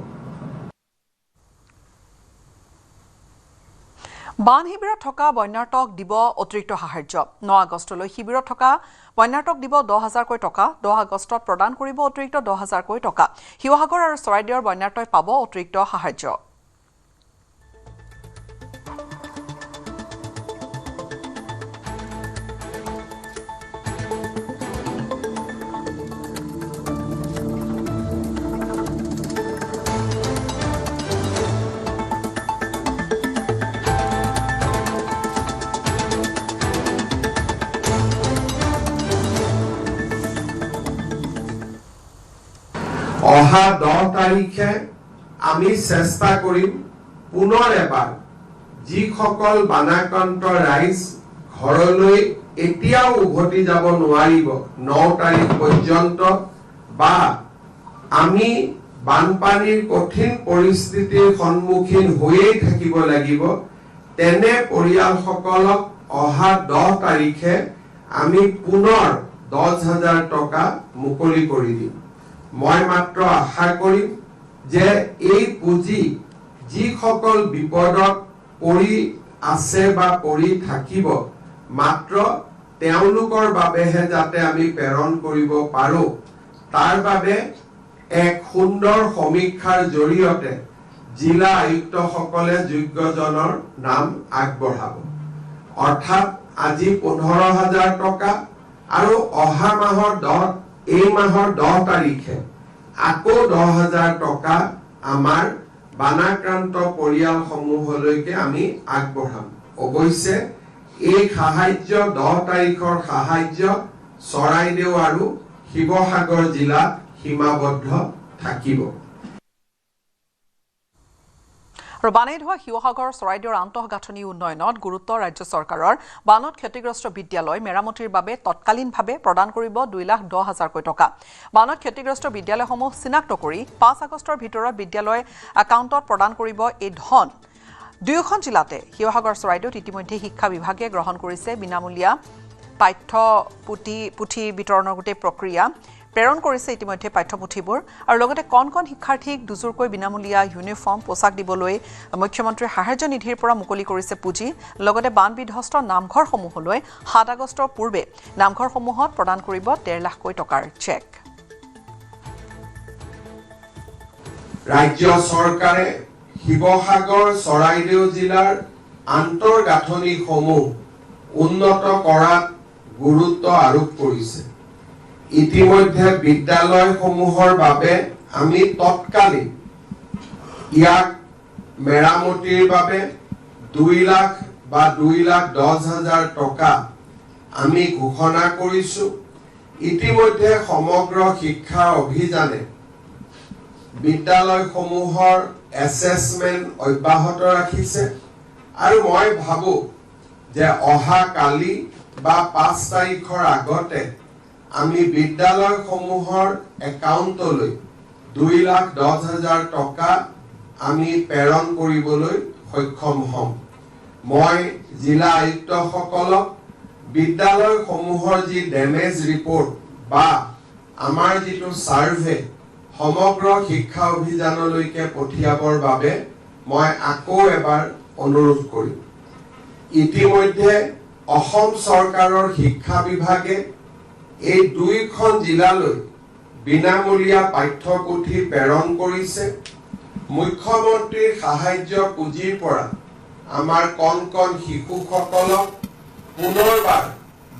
বান শিবিৰত থকা বন্যাৰ্তক দিব অতিৰিক্ত সাহায্য 9 আগষ্টলৈ শিবিৰত থকা বন্যাৰ্তক দিব 10,000 টকা 10 আগষ্টত প্ৰদান কৰিব অতিৰিক্ত 10,000 টকা শিৱসাগৰ আৰু চৰাইদেউৰ বন্যাৰ্তই পাব অতিৰিক্ত সাহায্য অহা 10 তাৰিখে আমি চেষ্টা কৰিম পুনৰ এবাৰ যিসকল বানাক্ৰান্ত ৰাইজ ঘৰলৈ এতিয়াও উভতি যাব নোৱাৰিব 9 তাৰিখ পৰ্যন্ত বা আমি বানপানীৰ কঠিন পৰিস্থিতিৰ সন্মুখীন হৈয়ে থাকিব লাগিব তেনে পৰিয়ালসকলক অহা 10 তাৰিখে আমি পুনৰ 10,000 টকা মুকলি কৰি দিম মই মাত্ৰ আশা কৰিম যে এই পুঁজি যিসকল বিপদত পৰি আছে বা পৰি থাকিব মাত্ৰ তেওঁলোকৰ বাবেহে যাতে আমি প্ৰেৰণ কৰিব পাৰো তাৰ বাবে এক সুন্দৰ সমীক্ষাৰ জৰিয়তে জিলা আয়ুক্তসকলে যোগ্যজনৰ নাম আগবঢ়াব অৰ্থাৎ আজি 15,000 টকা আৰু অহা মাহৰ 10 তাৰিখে আকৌ 10,000 টকা আমাৰ বানাক্ৰান্ত পৰিয়ালসমূহলৈকে আমি আগবঢ়াম অৱশ্যে এই সাহায্য 10 তাৰিখৰ সাহায্য চৰাইদেউ আৰু শিৱসাগৰ জিলাত সীমাবদ্ধ থাকিব আৰু বানেই ধোৱা শিৱসাগৰ চৰাইদেউৰ আন্তঃগাঁথনি উন্নয়নত গুৰুত্ব ৰাজ্য চৰকাৰৰ বানত ক্ষতিগ্ৰস্ত বিদ্যালয় মেৰামতিৰ বাবে তৎকালীনভাৱে প্ৰদান কৰিব 2,10,000 টকা বানত ক্ষতিগ্ৰস্ত বিদ্যালয়সমূহ চিনাক্ত কৰি 5 আগষ্টৰ ভিতৰত বিদ্যালয় একাউণ্টত প্ৰদান কৰিব এই ধন দুয়োখন জিলাতে শিৱসাগৰ চৰাইদেউত ইতিমধ্যে শিক্ষা বিভাগে গ্ৰহণ কৰিছে বিনামূলীয়া পাঠ্যপুথি বিতৰণৰ গোটেই প্ৰক্ৰিয়া প্ৰেৰণ কৰিছে ইতিমধ্যে পাঠ্যপুথিবোৰ আৰু লগতে কণ শিক্ষাৰ্থীক দুজোৰকৈ বিনামূলীয়া ইউনিফৰ্ম পোছাক দিবলৈ মুখ্যমন্ত্ৰীৰ সাহায্য নিধিৰ পৰা মুকলি কৰিছে পুঁজি লগতে বান বিধ্বস্ত নামঘৰসমূহলৈ 7 আগষ্টৰ পূৰ্বে নামঘৰসমূহত প্ৰদান কৰিব 1.5 লাখ টকাৰ চেক ৰাজ্য চৰকাৰে শিৱসাগৰ চৰাইদেউ জিলাৰ আন্তঃগাঁথনিসমূহ উন্নত কৰাত গুৰুত্ব আৰোপ কৰিছে ইতিমধ্যে বিদ্যালয়সমূহৰ বাবে আমি তৎকালীন ইয়াক মেৰামতিৰ বাবে 2 লাখ বা 2,10,000 টকা আমি ঘোষণা কৰিছো ইতিমধ্যে সমগ্ৰ শিক্ষা অভিযানে বিদ্যালয়সমূহৰ এছেছমেন্ট অব্যাহত ৰাখিছে আৰু মই ভাবো যে অহা কালি বা 5 তাৰিখৰ আগতে আমি বিদ্যালয়সমূহৰ একাউণ্টলৈ 2,10,000 টকা আমি প্ৰেৰণ কৰিবলৈ সক্ষম হ'ম মই জিলা আয়ুক্তসকলক বিদ্যালয়সমূহৰ যি ডেমেজ ৰিপৰ্ট বা আমাৰ যিটো সাৰ্ভে সমগ্ৰ শিক্ষা অভিযানলৈকে পঠিয়াবৰ বাবে মই আকৌ এবাৰ অনুৰোধ কৰিম ইতিমধ্যে অসম চৰকাৰৰ শিক্ষা বিভাগে এই দুইখন জিলালৈ বিনামূলীয়া পাঠ্যপুথি প্ৰেৰণ কৰিছে মুখ্যমন্ত্ৰীৰ সাহায্য পুঁজিৰ পৰা আমাৰ কণ শিশুসকলক পুনৰবাৰ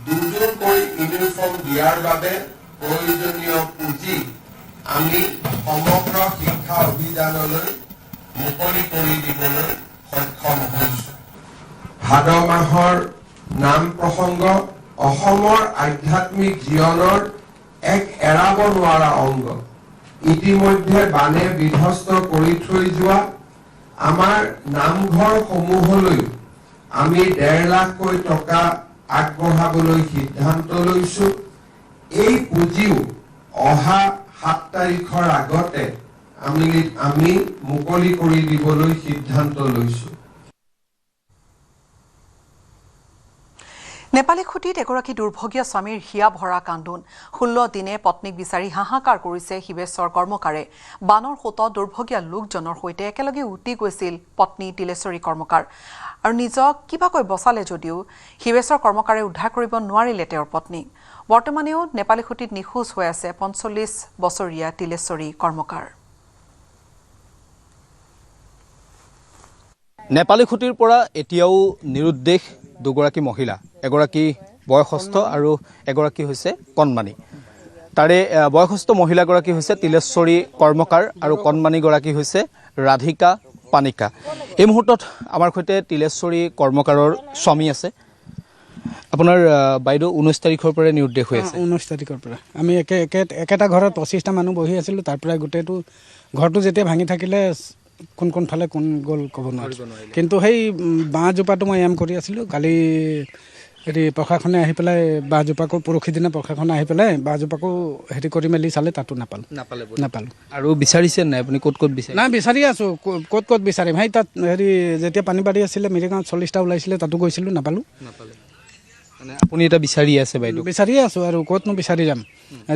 দুজোৰকৈ ইউনিফৰ্ম দিয়াৰ বাবে প্ৰয়োজনীয় পুঁজি আমি সমগ্ৰ শিক্ষা অভিযানলৈ মুকলি কৰি দিবলৈ সক্ষম হৈছো ভাদ মাহৰ নাম প্ৰসংগ অসমৰ আধ্যাত্মিক জীৱনৰ এক এৰাব নোৱাৰা অংগ ইতিমধ্যে বানে বিধ্বস্ত কৰি থৈ যোৱা আমাৰ নামঘৰসমূহলৈ আমি 1.5 লাখ টকা আগবঢ়াবলৈ সিদ্ধান্ত লৈছো এই পুঁজিও অহা 7 তাৰিখৰ আগতে আমি মুকলি কৰি দিবলৈ সিদ্ধান্ত লৈছো নেপালী খুটিত এগৰাকী দুৰ্ভগীয়া স্বামীৰ হিয়া ভৰা কান্দোন 16 দিনে পত্নীক বিচাৰি হাহাকাৰ কৰিছে শিৱেশ্বৰ কৰ্মকাৰে বানৰ সোঁতত দুৰ্ভগীয়া লোকজনৰ সৈতে একেলগে উটি গৈছিল পত্নী তিলেশ্বৰী কৰ্মকাৰ আৰু নিজক কিবাকৈ বচালে যদিও শিৱেশ্বৰ কৰ্মকাৰে উদ্ধাৰ কৰিব নোৱাৰিলে তেওঁৰ পত্নী বৰ্তমানেও নেপালী খুটিত নিখোজ হৈ আছে 45 বছৰীয়া তিলেশ্বৰী কৰ্মকাৰ নেপালী খুটিৰ পৰা এতিয়াও নিৰুদ্দেশ দুগৰাকী মহিলা এগৰাকী বয়সস্থ আৰু এগৰাকী হৈছে কণমানি তাৰে বয়সস্থ মহিলাগৰাকী হৈছে তিলেশ্বৰী কৰ্মকাৰ আৰু কণমানিগৰাকী হৈছে ৰাধিকা পানিকা এই মুহূৰ্তত আমাৰ সৈতে তিলেশ্বৰী কৰ্মকাৰৰ স্বামী আছে আপোনাৰ বাইদেউ 19 তাৰিখৰ পৰা নিৰুদ্দেশ হৈ আছে 19 তাৰিখৰ পৰা আমি একেটা ঘৰত 25টা মানুহ বহি আছিলোঁ তাৰ পৰা গোটেইটো ঘৰটো যেতিয়া ভাঙি থাকিলে কোন ফালে কোন গ'ল ক'ব নোৱাৰিলোঁ কিন্তু সেই বাঁহজোপাটো মই এম কৰি আছিলোঁ কালি হেৰি প্ৰশাসনে আহি পেলাই বাঁহজোপাকো পৰহি দিনা প্ৰশাসনে আহি পেলাই বাঁহজোপাকো হেৰি কৰি মেলি চালে তাতো নাপালোঁ আৰু বিচাৰিছে নাই আপুনি ক'ত বিচাৰে নাই বিচাৰি আছোঁ ক'ত বিচাৰিম সেই তাত হেৰি যেতিয়া পানী বাঢ়ি আছিলে মিৰিগাঁৱত 40টা ওলাইছিলে তাতো গৈছিলোঁ নাপালোঁ মানে আপুনি এটা বিচাৰি আছে বাইদেউ বিচাৰিয়ে আছোঁ আৰু ক'তনো বিচাৰি যাম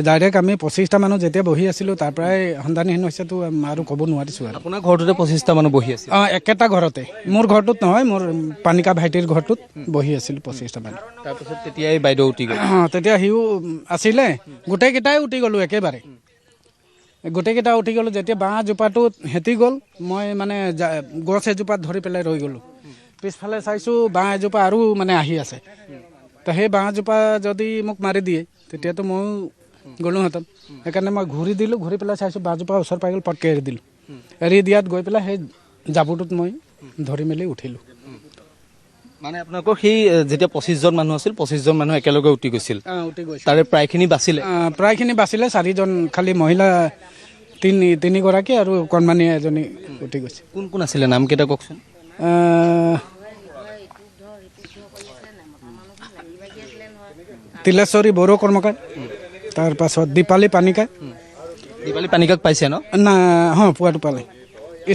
ডাইৰেক্ট আমি 25টা মানুহ যেতিয়া বহি আছিলোঁ তাৰ পৰাই সন্ধানহীন হৈছেতো আৰু ক'ব নোৱাৰিছোঁ আৰু আপোনাৰ ঘৰটোতে 25টা মানুহ বহি আছে একেটা ঘৰতে মোৰ ঘৰটোত নহয় মোৰ পানিকা ভাইটিৰ ঘৰটোত বহি আছিলোঁ 25টা মানুহ তাৰপিছত তেতিয়াই বাইদেউ উঠি গ'ল তেতিয়া সিও আছিলে গোটেইকেইটাই উঠি গ'লোঁ একেবাৰে গোটেইকেইটা উঠি গ'লোঁ যেতিয়া বাঁহ জোপাটোত হেঁতি গ'ল মই মানে গছ এজোপাত ধৰি পেলাই ৰৈ গ'লোঁ পিছফালে চাইছোঁ বাঁহ এজোপা আৰু মানে আহি আছে তো সেই বাঁহজোপা যদি মোক মাৰি দিয়ে তেতিয়াতো ময়ো গ'লোহেঁতেন সেইকাৰণে মই ঘূৰি দিলোঁ ঘূৰি পেলাই চাইছোঁ বাঁহজোপা ওচৰ পাই গ'ল পটকৈ এৰি দিলোঁ এৰি দিয়াত গৈ পেলাই সেই জাবুটোত মই ধৰি মেলি উঠিলোঁ মানে আপোনালোকৰ সেই যেতিয়া 25জন মানুহ আছিল 25জন মানুহ একেলগে উঠি গৈছিল উঠি গৈছে তাৰে প্ৰায়খিনি বাচিলে প্ৰায়খিনি বাচিলে 4জন খালি মহিলা তিনিগৰাকী আৰু কণমানি এজনী উঠি গৈছে কোন কোন আছিলে নামকেইটা কওকচোন তিলেশ্বৰী বড়ো কৰ্মকাৰ তাৰপাছত দীপালী পানিকা দীপালী পানিকাক পাইছে ন না পোৱাটো পালে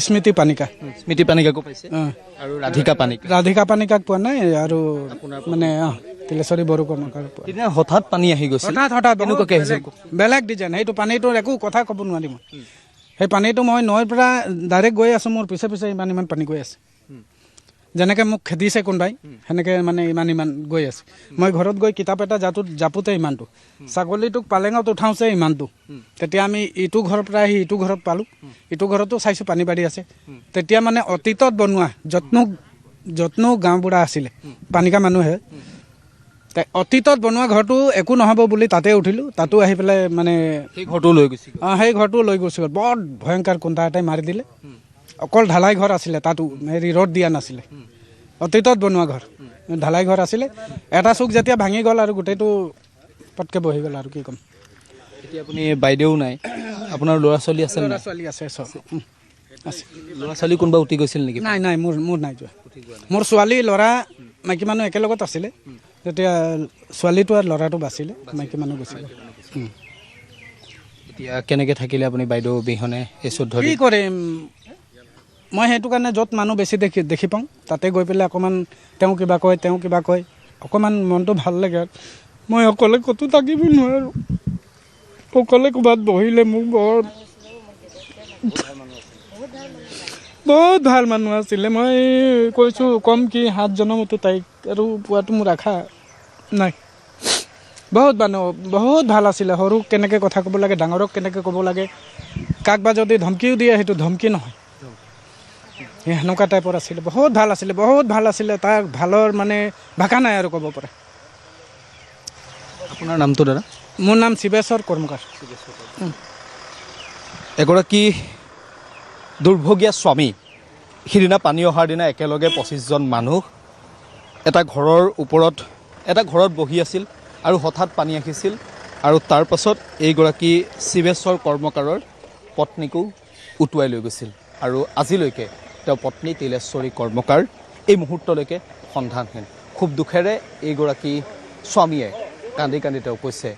স্মৃতি পানিকা স্মৃতি পানিকাকো পাইছে আৰু ৰাধিকা পানিকাক পোৱা নাই আৰু মানে তিলেশ্বৰী বড়ো কৰ্মকাৰ তেতিয়া হঠাৎ পানী আহি গৈছিল হঠাৎ কেনেকুৱাকৈ আহিছিল বেলেগ ডিজাইন সেইটো পানীটোৰ একো কথা ক'ব নোৱাৰিম সেই পানীটো মই নৈৰ পৰা ডাইৰেক্ট গৈ আছোঁ মোৰ পিছে পিছে ইমান পানী গৈ আছে যেনেকৈ মোক খেদিছে কোনোবাই সেনেকৈ মানে ইমান গৈ আছে মই ঘৰত গৈ কিতাপ এটা জাপোতে ইমানটো ছাগলীটোক পালেঙত উঠাওঁছে ইমানটো তেতিয়া আমি ইটো ঘৰৰ পৰা আহি ইটো ঘৰত পালোঁ ইটো ঘৰতো চাইছোঁ পানী বাঢ়ি আছে তেতিয়া মানে অতীতত বনোৱা যত্ন গাঁওবুঢ়া আছিলে পানিকা মানুহে অতীতত বনোৱা ঘৰটো একো নহ'ব বুলি তাতে উঠিলোঁ তাতো আহি পেলাই মানে সেই ঘৰটো লৈ গৈছিল সেই ঘৰটো লৈ গৈছোঁ বৰ ভয়ংকৰ কোন্দা এটাই মাৰি দিলে অকল ঢালাই ঘৰ আছিলে তাতো হেৰি ৰ'দ দিয়া নাছিলে অতীতত বনোৱা ঘৰ ঢালাই ঘৰ আছিলে এটা চুক যেতিয়া ভাঙি গ'ল আৰু গোটেইটো পটকৈ বহি গ'ল আৰু কি ক'ম এতিয়া আপুনি বাইদেউ নাই আপোনাৰ ল'ৰা ছোৱালী আছে ল'ৰা ছোৱালী আছে চব আছে ল'ৰা ছোৱালী কোনোবা উঠি গৈছিল নেকি নাই মোৰ নাই যোৱা মোৰ ছোৱালী ল'ৰা মাইকী মানুহ একেলগত আছিলে তেতিয়া ছোৱালীটো আৰু ল'ৰাটো বাচিলে মাইকী মানুহ গৈছিলে এতিয়া কেনেকৈ থাকিলে আপুনি বাইদেউ বিহনে এই চৈধ্য কি কৰিম মই সেইটো কাৰণে য'ত মানুহ বেছি দেখি পাওঁ তাতে গৈ পেলাই অকণমান তেওঁ কিবা কয় অকণমান মনটো ভাল লাগে মই অকলে ক'তো থাকিব নোৱাৰোঁ অকলে ক'ৰবাত বহিলে মোক বহুত ভাল মানুহ আছিলে মই কৈছোঁ কম কি 7 জনমতো তাইক আৰু পোৱাটো মোৰ আশা নাই বহুত ভাল আছিলে সৰুক কেনেকৈ কথা ক'ব লাগে ডাঙৰক কেনেকৈ ক'ব লাগে কাক বা যদি ধমকিও দিয়ে সেইটো ধমকি নহয় সেনেকুৱা টাইপৰ আছিলে বহুত ভাল আছিলে তাক ভালৰ মানে ভাষা নাই আৰু ক'ব পাৰে আপোনাৰ নামটো দাদা মোৰ নাম শিৱেশ্বৰ কৰ্মকাৰ এগৰাকী দুৰ্ভগীয়া স্বামী সিদিনা পানী অহাৰ দিনা একেলগে 25জন মানুহ এটা ঘৰত বহি আছিল আৰু হঠাৎ পানী আহিছিল আৰু তাৰ পাছত এইগৰাকী শিৱেশ্বৰ কৰ্মকাৰৰ পত্নীকো উটুৱাই লৈ গৈছিল আৰু আজিলৈকে তেওঁ পত্নী তিলেশ্বৰী কৰ্মকাৰ এই মুহূৰ্তলৈকে সন্ধানহীন খুব দুখেৰে এইগৰাকী স্বামীয়ে কান্দি তেওঁ কৈছে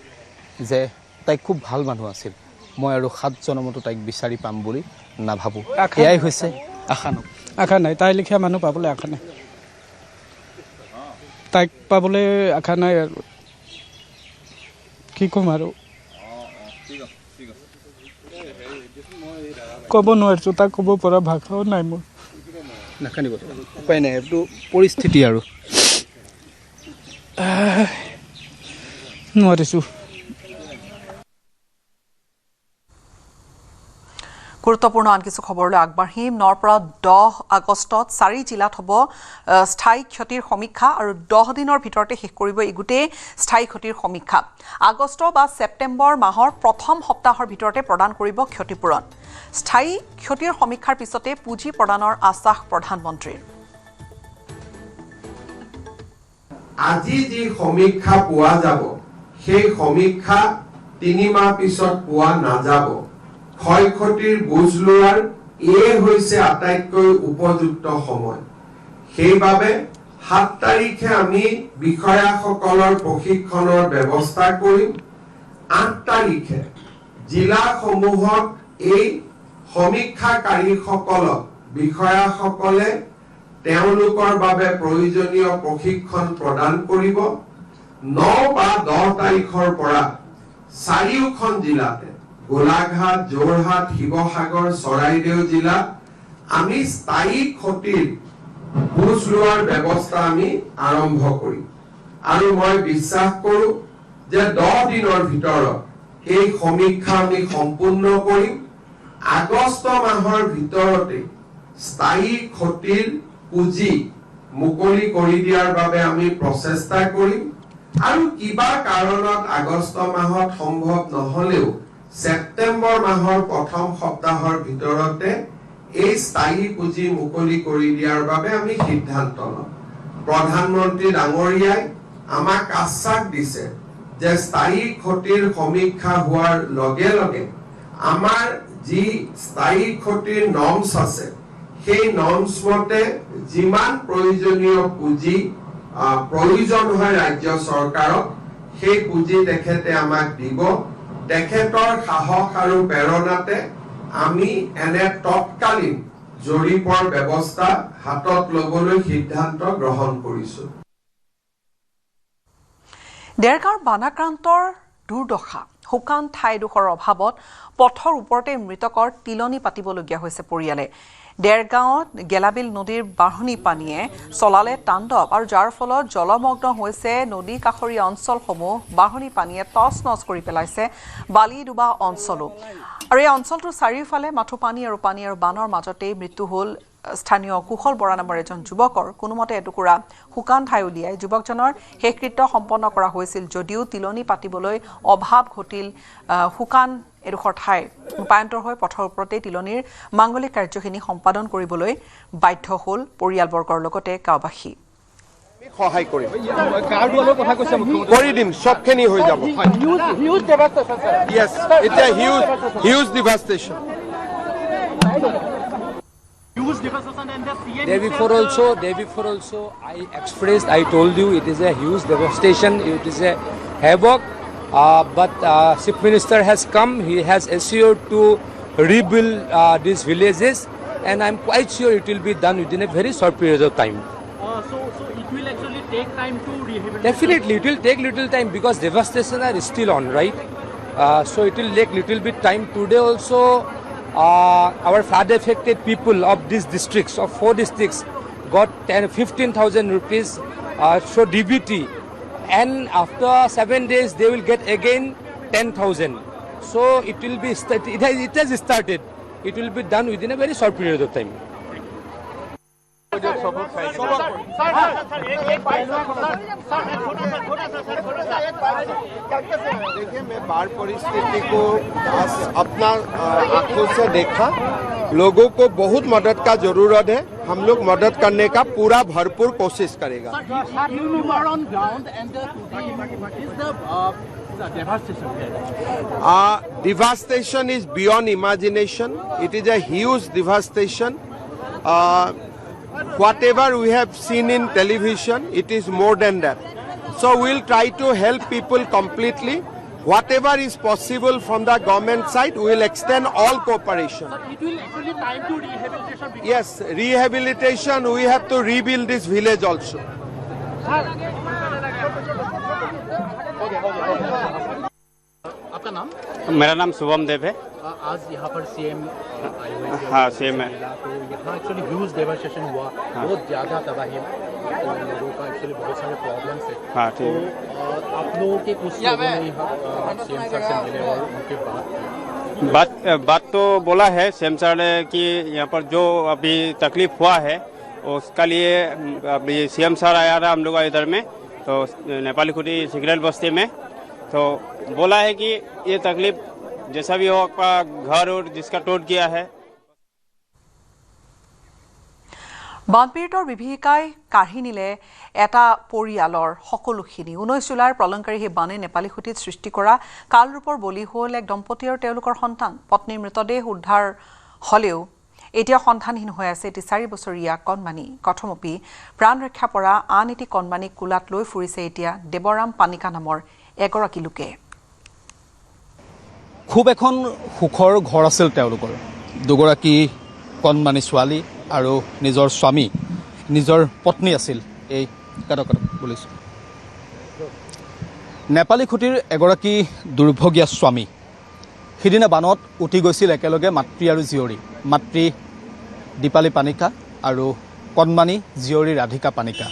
যে তাইক খুব ভাল মানুহ আছিল মই আৰু 7 জনমতো তাইক বিচাৰি পাম বুলি নাভাবোঁ এয়াই হৈছে আশা নাই তাই লিখীয়া মানুহ পাবলৈ আশা নাই তাইক পাবলৈ আশা নাই আৰু কি ক'ম আৰু ক'ব নোৱাৰিছোঁ তাক ক'ব পৰা ভাষাও নাই মোৰ নাখানিব উপায় নাই এইটো পৰিস্থিতি আৰু নোৱাৰিছোঁ গুৰুত্বপূৰ্ণ আন কিছু খবৰলৈ আগবাঢ়িম 9 পৰা 10 আগষ্টত 4 জিলাত হ'ব স্থায়ী ক্ষতিৰ সমীক্ষা আৰু 10 দিনৰ ভিতৰতে শেষ কৰিব এই গোটেই স্থায়ী ক্ষতিৰ সমীক্ষা আগষ্ট বা ছেপ্টেম্বৰ মাহৰ প্ৰথম সপ্তাহৰ ভিতৰতে প্ৰদান কৰিব ক্ষতিপূৰণ স্থায়ী ক্ষতিৰ সমীক্ষাৰ পিছতে পুঁজি প্ৰদানৰ আশ্বাস প্ৰধানমন্ত্ৰীৰ আজি যি সমীক্ষা পোৱা যাব সেই সমীক্ষা 3 মাহ পিছত পোৱা নাযাব ক্ষয়ক্ষতিৰ বুজ লোৱাৰ এই হৈছে আটাইতকৈ উপযুক্ত সময় সেইবাবে 7 তাৰিখে আমি বিষয়াসকলৰ প্ৰশিক্ষণৰ ব্যৱস্থা কৰিম 8 তাৰিখে জিলাসমূহত এই সমীক্ষাকাৰীসকলক বিষয়াসকলে তেওঁলোকৰ বাবে প্ৰয়োজনীয় প্ৰশিক্ষণ প্ৰদান কৰিব 9 বা 10 তাৰিখৰ পৰা চাৰিওখন জিলাতে গোলাঘাট, যোৰহাট, শিৱসাগৰ, চৰাইদেউ জিলাত আমি স্থায়ী ক্ষতিৰ বুজ লোৱাৰ ব্যৱস্থা আমি আৰম্ভ কৰিম আৰু মই বিশ্বাস কৰো যে 10 দিনৰ ভিতৰত এই সমীক্ষা আমি সম্পূৰ্ণ কৰিম। আগষ্ট মাহৰ ভিতৰতে স্থায়ী ক্ষতিৰ পুঁজি মুকলি কৰি দিয়াৰ বাবে আমি প্ৰচেষ্টা কৰিম আৰু কিবা কাৰণত আগষ্ট মাহত সম্ভৱ নহলেও ছেপ্টেম্বৰ মাহৰ প্ৰথম সপ্তাহৰ ভিতৰতে এই স্থায়ী পুঁজি মুকলি কৰি দিয়াৰ বাবে আমি সিদ্ধান্ত লম। প্ৰধানমন্ত্ৰী ডাঙৰীয়াই আমাক আশ্বাস দিছে যে স্থায়ী ক্ষতিৰ সমীক্ষা হোৱাৰ লগে লগে আমাৰ যি স্থায়ী ক্ষতিৰ নৰ্মছ আছে সেই নৰ্মছ মতে যিমান প্ৰয়োজনীয় পুঁজি প্ৰয়োজন হয় ৰাজ্য চৰকাৰক সেই পুঁজি তেখেতে আমাক দিব। তেখেতৰ সাহস আৰু প্ৰেৰণাতে আমি এনে তৎকালীন জৰীপৰ ব্যৱস্থা হাতত ল'বলৈ সিদ্ধান্ত গ্ৰহণ কৰিছো। ডেৰগাঁৱৰ বানাক্ৰান্তৰ দুৰ্দশা, শুকান ঠাইডোখৰৰ অভাৱত পথৰ ওপৰতে মৃতকৰ তিলনি পাতিবলগীয়া হৈছে পৰিয়ালে। ডেৰগাঁৱত গেলাবিল নদীৰ বাঢ়নি পানীয়ে চলালে তাণ্ডৱ আৰু যাৰ ফলত জলমগ্ন হৈছে নদী কাষৰীয়া অঞ্চলসমূহ। বাঢ়নি পানীয়ে তছ নছ কৰি পেলাইছে বালিডুবা অঞ্চলো আৰু এই অঞ্চলটোৰ চাৰিওফালে মাথো পানী আৰু বানৰ মাজতেই মৃত্যু হ'ল স্থানীয় কুশল বৰা নামৰ এজন যুৱকৰ। কোনোমতে এটুকুৰা শুকান ঠাই উলিয়াই যুৱকজনৰ শেষকৃত্য সম্পন্ন কৰা হৈছিল যদিও তিলনি পাতিবলৈ অভাৱ ঘটিল। শুকান এডোখৰ ঠাই ৰূপায়ন্তৰ হৈ পথৰ ওপৰতেই তিলনিৰ মাংগলিক কাৰ্যখিনি সম্পাদন কৰিবলৈ বাধ্য হ'ল পৰিয়ালবৰ্গৰ লগতে গাঁওবাসী। সহায় কৰিম, কৰি দিম, চবখিনি হৈ যাব। Yes, it's a huge devastation. Day before also, I told you it is a huge devastation, it is a havoc. But Chief Minister has come, he has assured to rebuild these villages, and I'm quite sure it will be done within a very short period of time. So it will actually take time to rehabilitate? Definitely, it will take little time because devastation are still on, right? So it will take little bit time. Today also, our flood affected people of these districts, of 4 districts, got 15,000 rupees so DBT, and after 7 days they will get again 10,000. So it will be it has started. It will be done within a very short period of time. देखिए, मैं बाढ़ परिस्थिति को अपना आंखों से देखा। लोगों को बहुत मदद का जरूरत है, हम लोग मदद करने का पूरा भरपूर कोशिश करेगा। Devastation is beyond imagination. It is a huge devastation. Whatever we have seen in television, it is more than that. So we'll try to help people completely. Whatever is possible from the government side, we will extend all cooperation. It will actually time to rehabilitation? Yes, rehabilitation, we have to rebuild this village also. आपका नाम? मेरा नाम शुभम देव है। आज यहाँ पर CM आए हुए थे। हाँ, सीएम है। तो यहाँ एक्चुअली ह्यूज डेवस्टेशन हुआ, बहुत ज़्यादा तबाही, लोगों का एक्चुअली बहुत सारे प्रॉब्लम्स है। हाँ, ठीक है। तो आप लोगों के कुछ लोगों ने यहाँ सीएम सर से मिले और उनके बात तो बोला है सीएम सर ने कि यहाँ पर जो अभी तकलीफ हुआ है उसका लिए अभी सीएम सर आया था हम लोग इधर में, तो नेपाली खुटी सिगरेट बस्ती में, तो बोला है कि ये तकलीफ जैसा भी हो आपका घर और जिसका टूट गया है। বানপীড়িতৰ বিভীষিকাই কাঢ়ি নিলে এটা পৰিয়ালৰ সকলোখিনি। 19 জুলাইৰ প্ৰলয়ংকাৰী সেই বানে নেপালী খুঁটিত সৃষ্টি কৰা কালৰূপৰ বলি হ'ল এক দম্পতী আৰু তেওঁলোকৰ সন্তান। পত্নীৰ মৃতদেহ উদ্ধাৰ হ'লেও এতিয়া সন্ধানহীন হৈ আছে এটি 4 বছৰীয়া কণমানি। কথমপি প্ৰাণ ৰক্ষা পৰা আন এটি কণমানিক কোলাত লৈ ফুৰিছে এতিয়া দেৱৰাম পানিকা নামৰ এগৰাকী লোকে। খুব এখন সুখৰ ঘৰ আছিল তেওঁলোকৰ। দুগৰাকী কণমানি ছোৱালী আৰু নিজৰ স্বামী, নিজৰ পত্নী আছিল। এই কাটক বুলিছোঁ নেপালী খুঁটিৰ এগৰাকী দুৰ্ভগীয়া স্বামী সিদিনা বানত উঠি গৈছিল একেলগে মাতৃ আৰু জীয়ৰী মাতৃ দীপালী পানিকা আৰু কণমানি জীয়ৰী ৰাধিকা পানিকা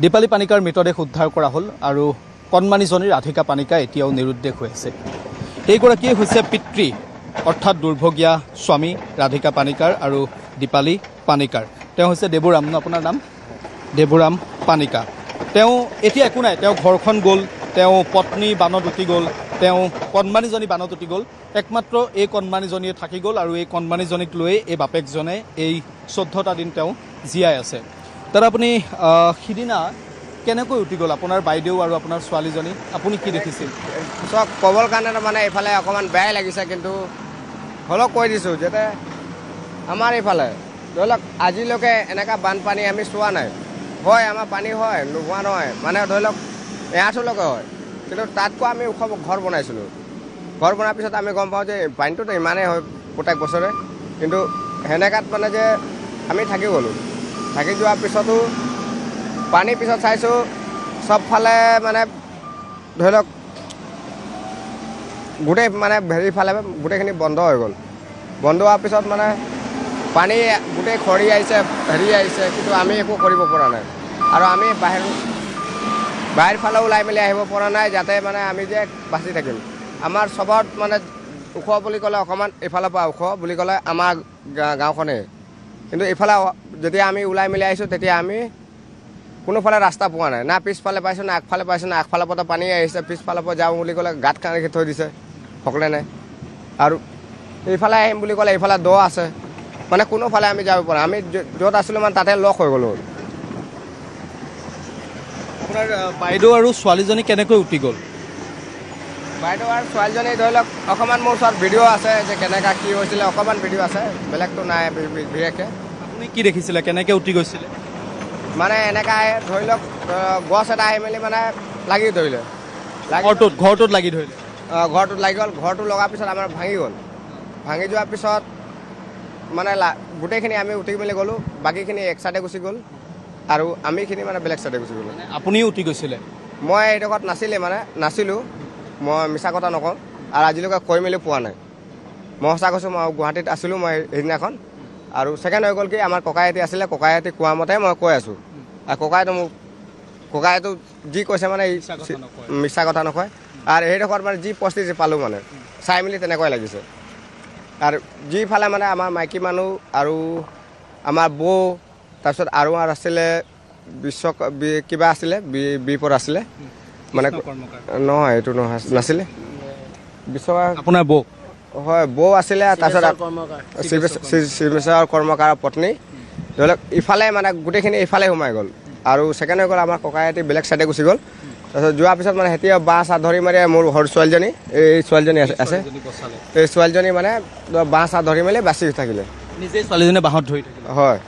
দীপালী পানিকাৰ মৃতদেহ উদ্ধাৰ কৰা হ'ল আৰু কণমানিজনী ৰাধিকা পানিকা এতিয়াও নিৰুদ্দেশ হৈ আছে এইগৰাকীয়ে হৈছে পিতৃ অৰ্থাৎ দুৰ্ভগীয়া স্বামী ৰাধিকা পানিকাৰ আৰু দীপালী পানিকাৰ তেওঁ হৈছে দেবুৰাম আপোনাৰ নাম দেবুৰাম পানিকা তেওঁ এতিয়া একো নাই তেওঁ ঘৰখন গ'ল তেওঁ পত্নী বানত উঠি গ'ল তেওঁ কণমানিজনী বানত উঠি গ'ল একমাত্ৰ এই কণমানিজনীয়ে থাকি গ'ল আৰু এই কণমানিজনীক লৈ এই বাপেকজনে এই 14টা দিন তেওঁ জীয়াই আছে তাৰ আপুনি সিদিনা কেনেকৈ উঠি গ'ল আপোনাৰ বাইদেউ আৰু আপোনাৰ ছোৱালীজনী আপুনি কি দেখিছিল চব ক'বৰ কাৰণে মানে এইফালে অকণমান বেয়াই লাগিছে কিন্তু হ'লেও কৈ দিছোঁ যাতে আমাৰ এইফালে ধৰি লওক আজিলৈকে এনেকুৱা বানপানী আমি চোৱা নাই হয় আমাৰ পানী হয় নোহোৱা নহয় মানে ধৰি লওক এআঁঠুলৈকে হয় কিন্তু তাতকৈ আমি ওখ ঘৰ বনাইছিলোঁ ঘৰ বনোৱাৰ পিছত আমি গম পাওঁ যে পানীটোতো ইমানেই হয় প্ৰত্যেক বছৰে কিন্তু সেনেকাত মানে যে আমি থাকি গ'লোঁ থাকি যোৱাৰ পিছতো পানীৰ পিছত চাইছোঁ চবফালে মানে ধৰি লওক গোটেই মানে হেৰিফালে গোটেইখিনি বন্ধ হৈ গ'ল বন্ধ হোৱাৰ পিছত মানে পানী গোটেই খৰি আহিছে হেৰি আহিছে কিন্তু আমি একো কৰিব পৰা নাই আৰু আমি বাহিৰ ফালে ওলাই মেলি আহিব পৰা নাই যাতে মানে আমি যে বাচি থাকিম আমাৰ চবত মানে ওখ বুলি ক'লে অকণমান এইফালৰ পৰা ওখ বুলি ক'লে আমাৰ গাঁওখনেই কিন্তু এইফালে যেতিয়া আমি ওলাই মেলি আহিছোঁ তেতিয়া আমি কোনোফালে ৰাস্তা পোৱা নাই না পিছফালে পাইছোঁ না আগফালে পাইছোঁ না আগফালৰ পৰা পানী আহিছে পিছফালৰ পৰা যাওঁ বুলি ক'লে গাঁত খান্দি থৈ দিছে সকলে নাই আৰু এইফালে আহিম বুলি ক'লে এইফালে দ আছে মানে কোনোফালে আমি যাব পৰা আমি য'ত আছিলোঁ মানে তাতে লগ হৈ গ'লোঁ আপোনাৰ বাইদেউ আৰু ছোৱালীজনী কেনেকৈ উঠি গ'ল বাইদেউ আৰু ছোৱালীজনী ধৰি লওক অকণমান মোৰ ওচৰত ভিডিঅ' আছে যে কেনেকুৱা কি হৈছিলে অকণমান ভিডিঅ' আছে বেলেগটো নাই বিশেষকৈ আপুনি কি দেখিছিলে কেনেকৈ উঠি গৈছিলে মানে এনেকুৱা ধৰি লওক গছ এটা আহি মেলি মানে লাগি ধৰিলে ঘৰটোত লাগি ধৰিলে ঘৰটোত লাগি গ'ল ঘৰটো লগাৰ পিছত আমাৰ ভাঙি গ'ল ভাঙি যোৱাৰ পিছত মানে গোটেইখিনি আমি উঠি মেলি গ'লোঁ বাকীখিনি এক চাইডে গুচি গ'ল আৰু আমিখিনি মানে বেলেগ চাইডে গুচি গ'লোঁ আপুনিও উঠি গৈছিলে মই এইডোখৰত নাছিলোঁ মই মিছা কথা নকওঁ আৰু আজিলৈকে কৈ মেলি পোৱা নাই মই সঁচা কৈছোঁ মই গুৱাহাটীত আছিলোঁ মই সেইদিনাখন আৰু ছেকেণ্ড হৈ গ'ল কি আমাৰ ককাইহঁতি আছিলে ককাইহঁতি কোৱা মতে মই কৈ আছোঁ আৰু ককাইটো যি কৈছে মানে মিছা কথা নকয় আৰু সেইডোখৰত মানে যি পৰিস্থিতি পালোঁ মানে চাই মেলি তেনেকুৱাই লাগিছে আৰু যিফালে মানে আমাৰ মাইকী মানুহ আৰু আমাৰ বৌ তাৰপিছত আৰু আছিলে কিবা আছিলে বিপদ আছিলে মানে নহয় এইটো নাছিলে আপোনাৰ বৌ হয় বৌ আছিলে তাৰপিছত শিৱসাগৰ কৰ্মকাৰৰ পত্নী ধৰি লওক ইফালে মানে গোটেইখিনি ইফালে সোমাই গ'ল আৰু ছেকেণ্ড হৈ গ'ল আমাৰ ককাইহঁতি বেলেগ চাইডে গুচি গ'ল তাৰপিছত যোৱাৰ পিছত মানে এতিয়া বাঁহ চাহ ধৰি মাৰি মোৰ সৰু ছোৱালীজনী এই ছোৱালীজনী আছে এই ছোৱালীজনী মানে বাঁহ চাহ ধৰি মেলি বাচি থাকিলে নিজেই ছোৱালীজনীয়ে বাঁহত ধৰি থাকিলে হয়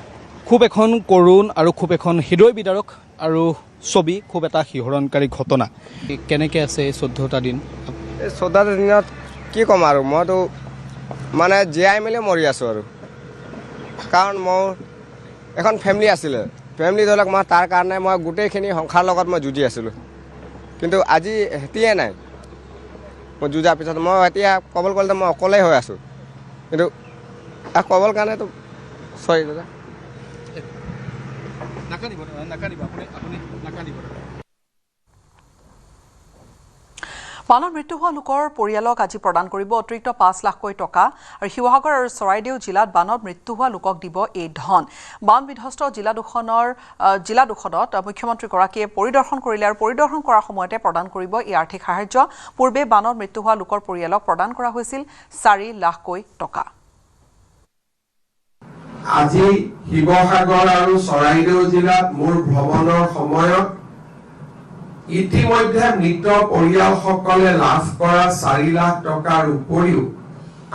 খুব এখন কৰুণ আৰু খুব এখন হৃদয় বিদাৰক আৰু ছবি খুব এটা শিহৰণকাৰী ঘটনা কেনেকৈ আছে এই 14টা দিন এই 14টা দিনত কি ক'ম আৰু মইতো মানে জীয়াই মেলি মৰি আছোঁ আৰু কাৰণ মোৰ এখন ফেমিলি আছিলে ফেমিলি ধৰি লওক মই তাৰ কাৰণে মই গোটেইখিনি সংসাৰৰ লগত মই যুঁজি আছিলোঁ কিন্তু আজি হেতিয়ে নাই মই যুঁজাৰ পিছত মই এতিয়া ক'বলৈ গ'লে মই অকলেই হৈ আছোঁ কিন্তু ক'বৰ কাৰণেতো চৰি দাদা বানত মৃত্যু হোৱা লোকৰ পৰিয়ালক আজি প্ৰদান কৰিব অতিৰিক্ত 5 লাখকৈ টকা আৰু শিৱসাগৰ আৰু চৰাইদেউ জিলাত বানত মৃত্যু হোৱা লোকক দিব এই ধন বান বিধ্বস্ত জিলা দুখনত মুখ্যমন্ত্ৰীগৰাকীয়ে পৰিদৰ্শন কৰিলে আৰু পৰিদৰ্শন কৰাৰ সময়তে প্ৰদান কৰিব এই আৰ্থিক সাহায্য পূৰ্বে বানত মৃত্যু হোৱা লোকৰ পৰিয়ালক প্ৰদান কৰা হৈছিল 4 লাখকৈ টকা আজি শিৱসাগৰ আৰু চৰাইদেউ জিলাত মোৰ ভ্ৰমণৰ সময়ত ইতিমধ্যে মৃত পৰিয়ালসকলে লাভ কৰা 4 লাখ টকাৰ উপৰিও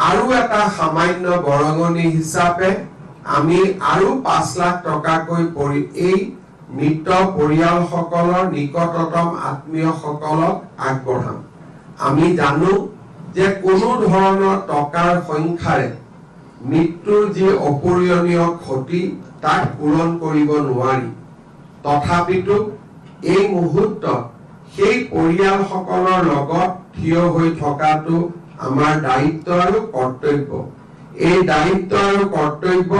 আৰু এটা সামান্য বৰঙণি হিচাপে আমি আৰু 5 লাখ টকাকৈ এই মৃত পৰিয়ালসকলৰ নিকটতম আত্মীয়সকলক আগবঢ়াম আমি জানো যে কোনো ধৰণৰ টকাৰ সংখ্যাৰে মৃত্যুৰ যি অপূৰণীয় ক্ষতি তাক পূৰণ কৰিব নোৱাৰি তথাপিতো এই মুহূৰ্তত সেই পৰিয়ালসকলৰ লগত থিয় হৈ থকাটো আমাৰ দায়িত্ব আৰু কৰ্তব্য। এই দায়িত্ব আৰু কৰ্তব্য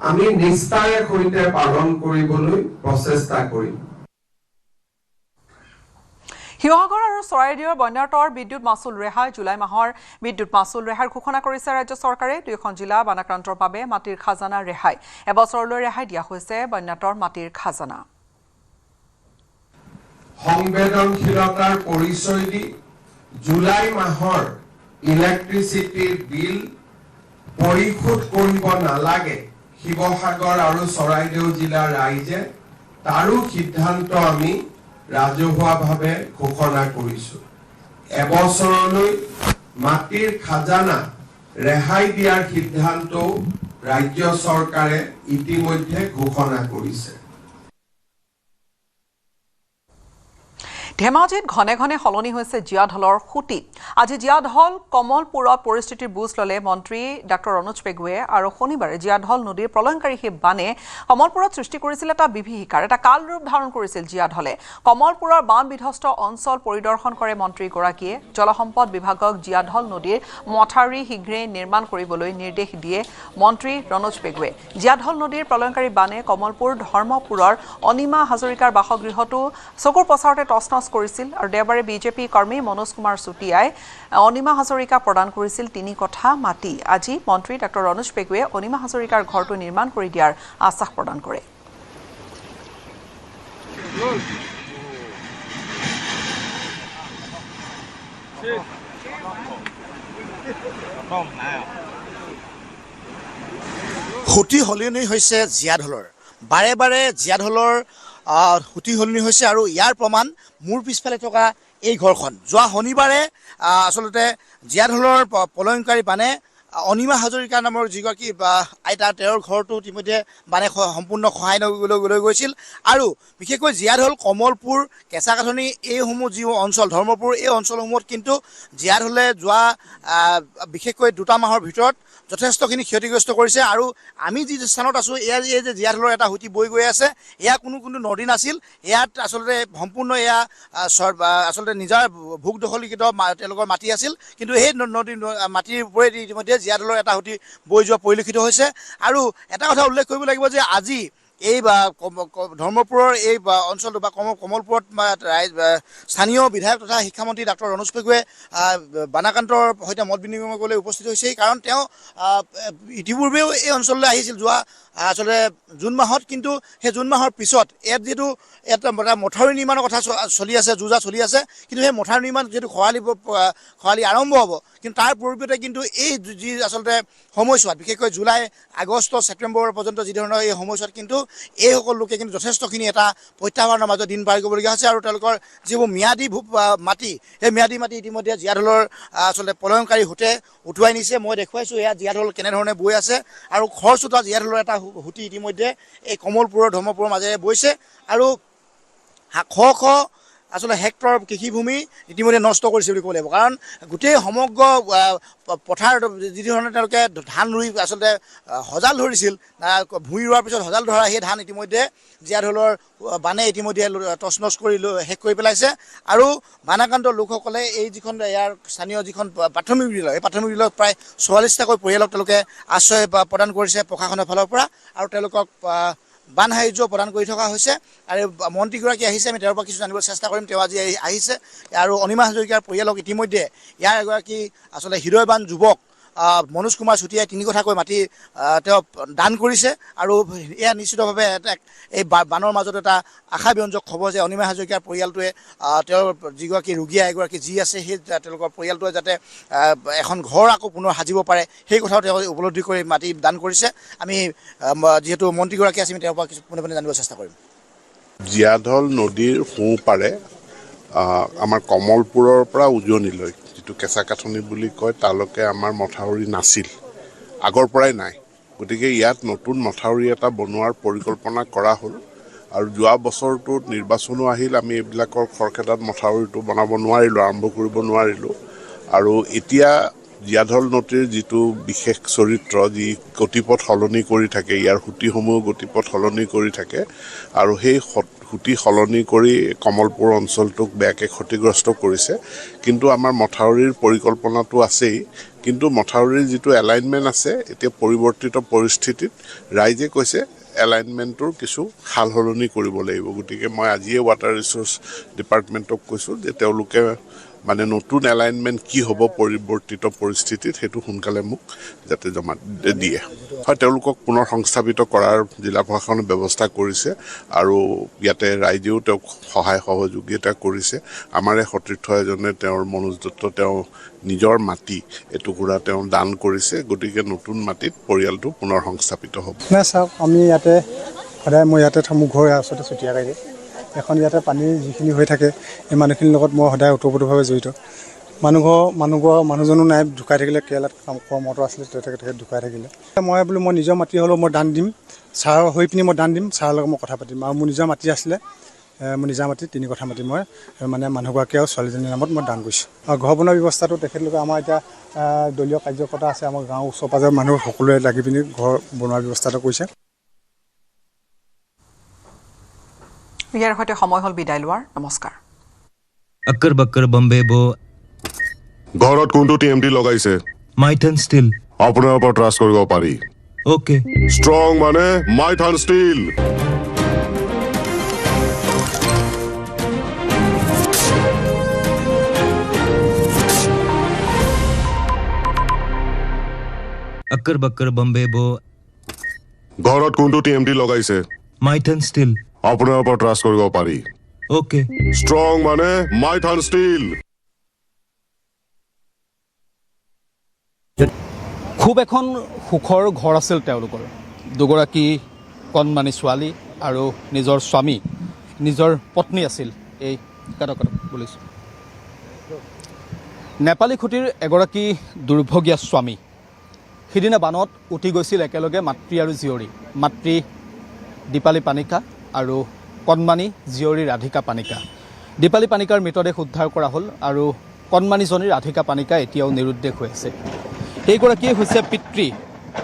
আমি নিষ্ঠাৰে সৈতে পালন কৰিবলৈ প্ৰচেষ্টা কৰিম। শিৱসাগৰ আৰু চৰাইদেউৰ বন্যাতৰ বিদ্যুৎ মাচুল ৰেহাই জুলাই মাহৰ বিদ্যুৎ মাচুল ৰেহাইৰ ঘোষণা কৰিছে ৰাজ্য চৰকাৰে। দুয়োখন জিলা বানাক্ৰান্তৰ বাবে মাটিৰ খাজানা ৰেহাই এবছৰলৈ ৰেহাই দিয়া হৈছে বন্যাতৰ মাটিৰ খাজানা। সংবেদনশীলতাৰ পৰিচয় দি জুলাই মাহৰ ইলেক্ট্ৰিচিটিৰ বিল পৰিশোধ কৰিব নালাগে শিৱসাগৰ আৰু চৰাইদেউ জিলাৰ ৰাইজে, তাৰো সিদ্ধান্ত আমি ৰাজহুৱাভাৱে ঘোষণা কৰিছো। এবছৰলৈ মাটিৰ খাজানা ৰেহাই দিয়াৰ সিদ্ধান্তও ৰাজ্য চৰকাৰে ইতিমধ্যে ঘোষণা কৰিছে। ধেমাজিত ঘনে ঘনে সলনি হৈছে জীয়া ঢলৰ খুঁটি। আজি জীয়া ঢল কমলপুৰত পৰিস্থিতিৰ বুজ ল'লে মন্ত্ৰী ডাঃ ৰণোজ পেগুৱে আৰু শনিবাৰে জীয়া ঢল নদীৰ প্ৰলয়ংকাৰী সেই বানে কমলপুৰত সৃষ্টি কৰিছিল এটা বিভীষিকাৰ, এটা কাল ৰূপ ধাৰণ কৰিছিল জীয়া ঢলে। কমলপুৰৰ বান বিধ্বস্ত অঞ্চল পৰিদৰ্শন কৰে মন্ত্ৰীগৰাকীয়ে। জলসম্পদ বিভাগক জীয়া ঢল নদীৰ মথাউৰি শীঘ্ৰেই নিৰ্মাণ কৰিবলৈ নিৰ্দেশ দিয়ে মন্ত্ৰী ৰণোজ পেগুৱে। জীয়া ঢল নদীৰ প্ৰলয়ংকাৰী বানে কমলপুৰ ধৰ্মপুৰৰ অনিমা হাজৰিকাৰ বাসগৃহতো চকুৰ পচাৰতে তছনছ কৰিছিল আৰু দেওবাৰে বিজেপি কৰ্মী মনোজ কুমাৰ চুটিয়াই অনিমা হাজৰিকা প্ৰদান কৰিছিল 3 কঠা মাটি। আজি মন্ত্ৰী ডাঃ ৰণোজ পেগুৱে অনিমা হাজৰিকাৰ ঘৰটো নিৰ্মাণ কৰি দিয়াৰ আশ্বাস প্ৰদান কৰে। সুতি সলনি হৈছে জীয়া ঢলৰ, বাৰে বাৰে জীয়া ঢলৰ সুতি সলনি হৈছে আৰু ইয়াৰ প্ৰমাণ মোৰ পিছফালে থকা এই ঘৰখন। যোৱা শনিবাৰে আচলতে জীয়া ঢলৰ প্ৰলয়ংকাৰী বানে অনিমা হাজৰিকা নামৰ যিগৰাকী আইতা তেওঁৰ ঘৰটো ইতিমধ্যে বানে সম্পূৰ্ণ খহাই লৈ গৈছিল। আৰু বিশেষকৈ জীয়া ঢল কমলপুৰ কেঁচাকাঠনি এইসমূহ যি অঞ্চল ধৰ্মপুৰ এই অঞ্চলসমূহত কিন্তু জীয়া ঢলে যোৱা বিশেষকৈ 2 মাহৰ ভিতৰত যথেষ্টখিনি ক্ষতিগ্ৰস্ত কৰিছে। আৰু আমি যি স্থানত আছোঁ এয়া এই যে জীয়া ঢলৰ এটা সুঁতি বৈ গৈ আছে, এয়া কোনো নদী নাছিল। ইয়াত আচলতে সম্পূৰ্ণ এয়া আচলতে নিজৰ ভোগ দখলীকৃত তেওঁলোকৰ মাটি আছিল, কিন্তু সেই নদী মাটিৰ ওপৰেদি ইতিমধ্যে জীয়া ঢলৰ এটা সুঁতি বৈ যোৱা পৰিলক্ষিত হৈছে। আৰু এটা কথা উল্লেখ কৰিব লাগিব যে আজি এই ধৰ্মপুৰৰ এই অঞ্চলটো বা কমলপুৰত স্থানীয় বিধায়ক তথা শিক্ষামন্ত্ৰী ডাঃ ৰণোজ পেগুৱে বানাক্ৰান্তৰ সৈতে মত বিনিময় কৰিবলৈ উপস্থিত হৈছে। কাৰণ তেওঁ ইতিপূৰ্বেও এই অঞ্চললৈ আহিছিল যোৱা আচলতে জুন মাহত, কিন্তু সেই জুন মাহৰ পিছত ইয়াত যিহেতু এটা মথাউৰি নিৰ্মাণৰ কথা চলি আছে, যোজা চলি আছে, কিন্তু সেই মথাউৰি নিৰ্মাণ যিহেতু খৰালি আৰম্ভ হ'ব, কিন্তু তাৰ পৰিৱৰ্তে কিন্তু এই যি আচলতে সময়ছোৱাত বিশেষকৈ জুলাই আগষ্ট ছেপ্টেম্বৰ পৰ্যন্ত যি ধৰণৰ এই সময়ছোৱাত কিন্তু এইসকল লোকে কিন্তু যথেষ্টখিনি এটা প্ৰত্যাহ্বানৰ মাজত দিন পাৰ কৰিবলগীয়া হৈছে। আৰু তেওঁলোকৰ যিবোৰ ম্যাদী মাটি, সেই ম্যাদী মাটি ইতিমধ্যে জীয়া ঢলৰ আচলতে প্ৰলয়ংকাৰী সুঁতে উটুৱাই নিছে। মই দেখুৱাইছোঁ এয়া জীয়া ঢল কেনেধৰণে বৈ আছে, আৰু খৰচোতা জীয়া ঢলৰ এটা সুঁতি ইতিমধ্যে এই কমলপুৰৰ ধৰ্মপুৰৰ মাজেৰে বৈছে। আৰু শ আচলতে হেক্টৰ কৃষিভূমি ইতিমধ্যে নষ্ট কৰিছে বুলি ক'ব লাগিব। কাৰণ গোটেই সমগ্ৰ পথাৰ যি ধৰণে তেওঁলোকে ধান ৰুই আচলতে সজাল ধৰিছিল, ভূঁই ৰোৱাৰ পিছত সজাল ধৰা সেই ধান ইতিমধ্যে জীয়া ঢলৰ বানে ইতিমধ্যে তছনছ কৰি শেষ কৰি পেলাইছে। আৰু বানাক্ৰান্তৰ লোকসকলে এই যিখন ইয়াৰ স্থানীয় যিখন প্ৰাথমিক বিদ্যালয়, এই প্ৰাথমিক বিদ্যালয়ত প্ৰায় 44টাকৈ পৰিয়ালক তেওঁলোকে আশ্ৰয় প্ৰদান কৰিছে প্ৰশাসনৰ ফালৰ পৰা, আৰু তেওঁলোকক বান সাহায্য প্ৰদান কৰি থকা হৈছে। আৰু মন্ত্ৰীগৰাকী আহিছে, আমি তেওঁৰ পৰা কিছু জানিবলৈ চেষ্টা কৰিম। তেওঁ আজি আহিছে আৰু অনিমা হাজৰিকাৰ পৰিয়ালক ইতিমধ্যে ইয়াৰ এগৰাকী আচলতে হৃদয়বান যুৱক মনোজ কুমাৰ চুটিয়াই 3 কঠাকৈ মাটি তেওঁ দান কৰিছে। আৰু এয়া নিশ্চিতভাৱে এই বানৰ মাজত এটা আশাব্যঞ্জক খবৰ যে অনিমা হাজৰিকাৰ পৰিয়ালটোৱে তেওঁৰ যিগৰাকী ৰোগীয়া এগৰাকী যি আছে সেই তেওঁলোকৰ পৰিয়ালটোৱে যাতে এখন ঘৰ আকৌ পুনৰ সাজিব পাৰে, সেই কথাও তেওঁ উপলব্ধি কৰি মাটি দান কৰিছে। আমি যিহেতু মন্ত্ৰীগৰাকী আছে, আমি তেওঁৰ পৰা কিছু পোনে পোনে জানিবলৈ চেষ্টা কৰিম। জীয়া ঢল নদীৰ সোঁপাৰে আমাৰ কমলপুৰৰ পৰা উজনিলৈ যিটো কেঁচাকাঠনি বুলি কয় তালৈকে আমাৰ মথাউৰি নাছিল, আগৰ পৰাই নাই। গতিকে ইয়াত নতুন মথাউৰি এটা বনোৱাৰ পৰিকল্পনা কৰা হ'ল। আৰু যোৱা বছৰটোত নিৰ্বাচনো আহিল, আমি এইবিলাকৰ খৰখেদাত মথাউৰিটো বনাব নোৱাৰিলোঁ, আৰম্ভ কৰিব নোৱাৰিলোঁ। আৰু এতিয়া জীয়াঢল নদীৰ যিটো বিশেষ চৰিত্ৰ যি গতিপথ সলনি কৰি থাকে ইয়াৰ সুঁতিসমূহ গতিপথ সলনি কৰি থাকে আৰু সেই সুঁতি সলনি কৰি কমলপুৰ অঞ্চলটোক বেয়াকৈ ক্ষতিগ্ৰস্ত কৰিছে কিন্তু আমাৰ মথাউৰিৰ পৰিকল্পনাটো আছেই কিন্তু মথাউৰিৰ যিটো এলাইনমেণ্ট আছে এতিয়া পৰিৱৰ্তিত পৰিস্থিতিত ৰাইজে কৈছে এলাইনমেণ্টৰ কিছু সাল সলনি কৰিব লাগিব গতিকে মই আজিয়ে ৱাটাৰ ৰিচোৰ্চ ডিপাৰ্টমেণ্টক কৈছোঁ যে তেওঁলোকে মানে নতুন এলাইনমেণ্ট কি হ'ব পৰিৱৰ্তিত পৰিস্থিতিত সেইটো সোনকালে মোক যাতে জমা দিয়ে হয় তেওঁলোকক পুনৰ সংস্থাপিত কৰাৰ জিলা প্ৰশাসনে ব্যৱস্থা কৰিছে আৰু ইয়াতে ৰাইজেও তেওঁক সহায় সহযোগিতা কৰিছে আমাৰে সতীৰ্থ এজনে তেওঁৰ মনোজ দত্ত তেওঁ নিজৰ মাটি এটুকুৰা তেওঁ দান কৰিছে গতিকে নতুন মাটিত পৰিয়ালটো পুনৰ সংস্থাপিত হ'ব নাই চাওক আমি ইয়াতে সদায় মই ইয়াতে মোৰ ঘৰ ওচৰতে চুতীয়াকাইৰে এখন ইয়াতে পানী যিখিনি হৈ থাকে এই মানুহখিনিৰ লগত মই সদায় ওতঃপ্ৰোতভাৱে জড়িত মানুহজনো নাই ঢুকাই থাকিলে কেৰেলাত কাম কৰা মটৰ আছিলে তেখেত ঢুকাই থাকিলে মই বোলো মই নিজৰ মাটি হ'লেও মই দান দিম ছাৰ হৈ পিনি মই দান দিম ছাৰৰ লগত মই কথা পাতিম আৰু মোৰ নিজৰ মাটি আছিলে মোৰ নিজা মাটি 3 কঠা মাটি মই মানে মানুহগৰাকী আৰু ছোৱালীজনীৰ নামত মই দান কৰিছোঁ আৰু ঘৰ বনোৱাৰ ব্যৱস্থাটো তেখেতলোকে আমাৰ এতিয়া দলীয় কাৰ্যকৰ্তা আছে আমাৰ গাঁৱৰ ওচৰ পাজৰৰ মানুহ সকলোৱে লাগি পিনি ঘৰ বনোৱাৰ ব্যৱস্থাটো কৰিছে ইয়াৰ সৈতে সময় হ'ল বিদায় লোৱাৰ নমস্কাৰ अक्कर बक्कर बम्बे बो ঘৰত কোনটো টিএমটি লগাইছে माइथन स्टील আপোনাৰ ওপৰত ট্ৰাষ্ট কৰিব পাৰি ओके ষ্ট্ৰং মানে মাইথান ষ্টীল अक्कर बक्कर बम्बे बो ঘৰত কোনটো টিএমটি লগাইছে माइथन स्टील আপোনাৰ ওপৰত ট্ৰাষ্ট কৰিব পাৰি ओके ষ্ট্ৰং মানে মাইথান ষ্টীল খুব এখন সুখৰ ঘৰ আছিল তেওঁলোকৰ দুগৰাকী কণমানি ছোৱালী আৰু নিজৰ স্বামী নিজৰ পত্নী আছিল এই কাটক বুলিছোঁ নেপালী খুঁটিৰ এগৰাকী দুৰ্ভগীয়া স্বামী সিদিনা বানত উঠি গৈছিল একেলগে মাতৃ আৰু জীয়ৰী মাতৃ দীপালী পানিকা আৰু কণমানি জীয়ৰী ৰাধিকা পানিকা দীপালী পানিকাৰ মৃতদেহ উদ্ধাৰ কৰা হ'ল আৰু কণমানিজনী ৰাধিকা পানিকা এতিয়াও নিৰুদ্দেশ হৈ আছে এইগৰাকীয়ে হৈছে পিতৃ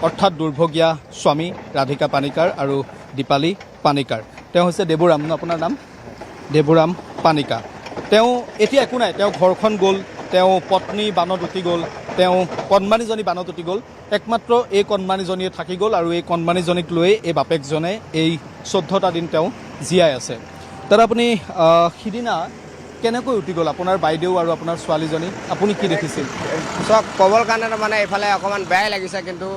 অৰ্থাৎ দুৰ্ভগীয়া স্বামী ৰাধিকা পানিকাৰ আৰু দীপালী পানিকাৰ তেওঁ হৈছে দেবুৰাম আপোনাৰ নাম দেবুৰাম পানিকা তেওঁ এতিয়া একো নাই তেওঁ ঘৰখন গ'ল তেওঁ পত্নী বানত উঠি গ'ল তেওঁ কণমানিজনী বানত উঠি গ'ল একমাত্ৰ এই কণমানিজনীয়ে থাকি গ'ল আৰু এই কণমানিজনীক লৈ এই বাপেকজনে এই 14টা দিন তেওঁ জীয়াই আছে তাৰ আপুনি সিদিনা কেনেকৈ উঠি গ'ল আপোনাৰ বাইদেউ আৰু আপোনাৰ ছোৱালীজনী আপুনি কি দেখিছিল চব ক'বৰ কাৰণে মানে এইফালে অকণমান বেয়াই লাগিছে কিন্তু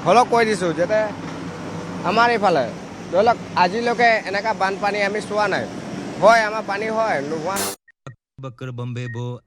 হ'লেও কৈ দিছোঁ যাতে আমাৰ এইফালে ধৰি লওক আজিলৈকে এনেকুৱা বানপানী আমি চোৱা নাই হয় আমাৰ পানী হয় নোহোৱা बक्कर बम्बे बो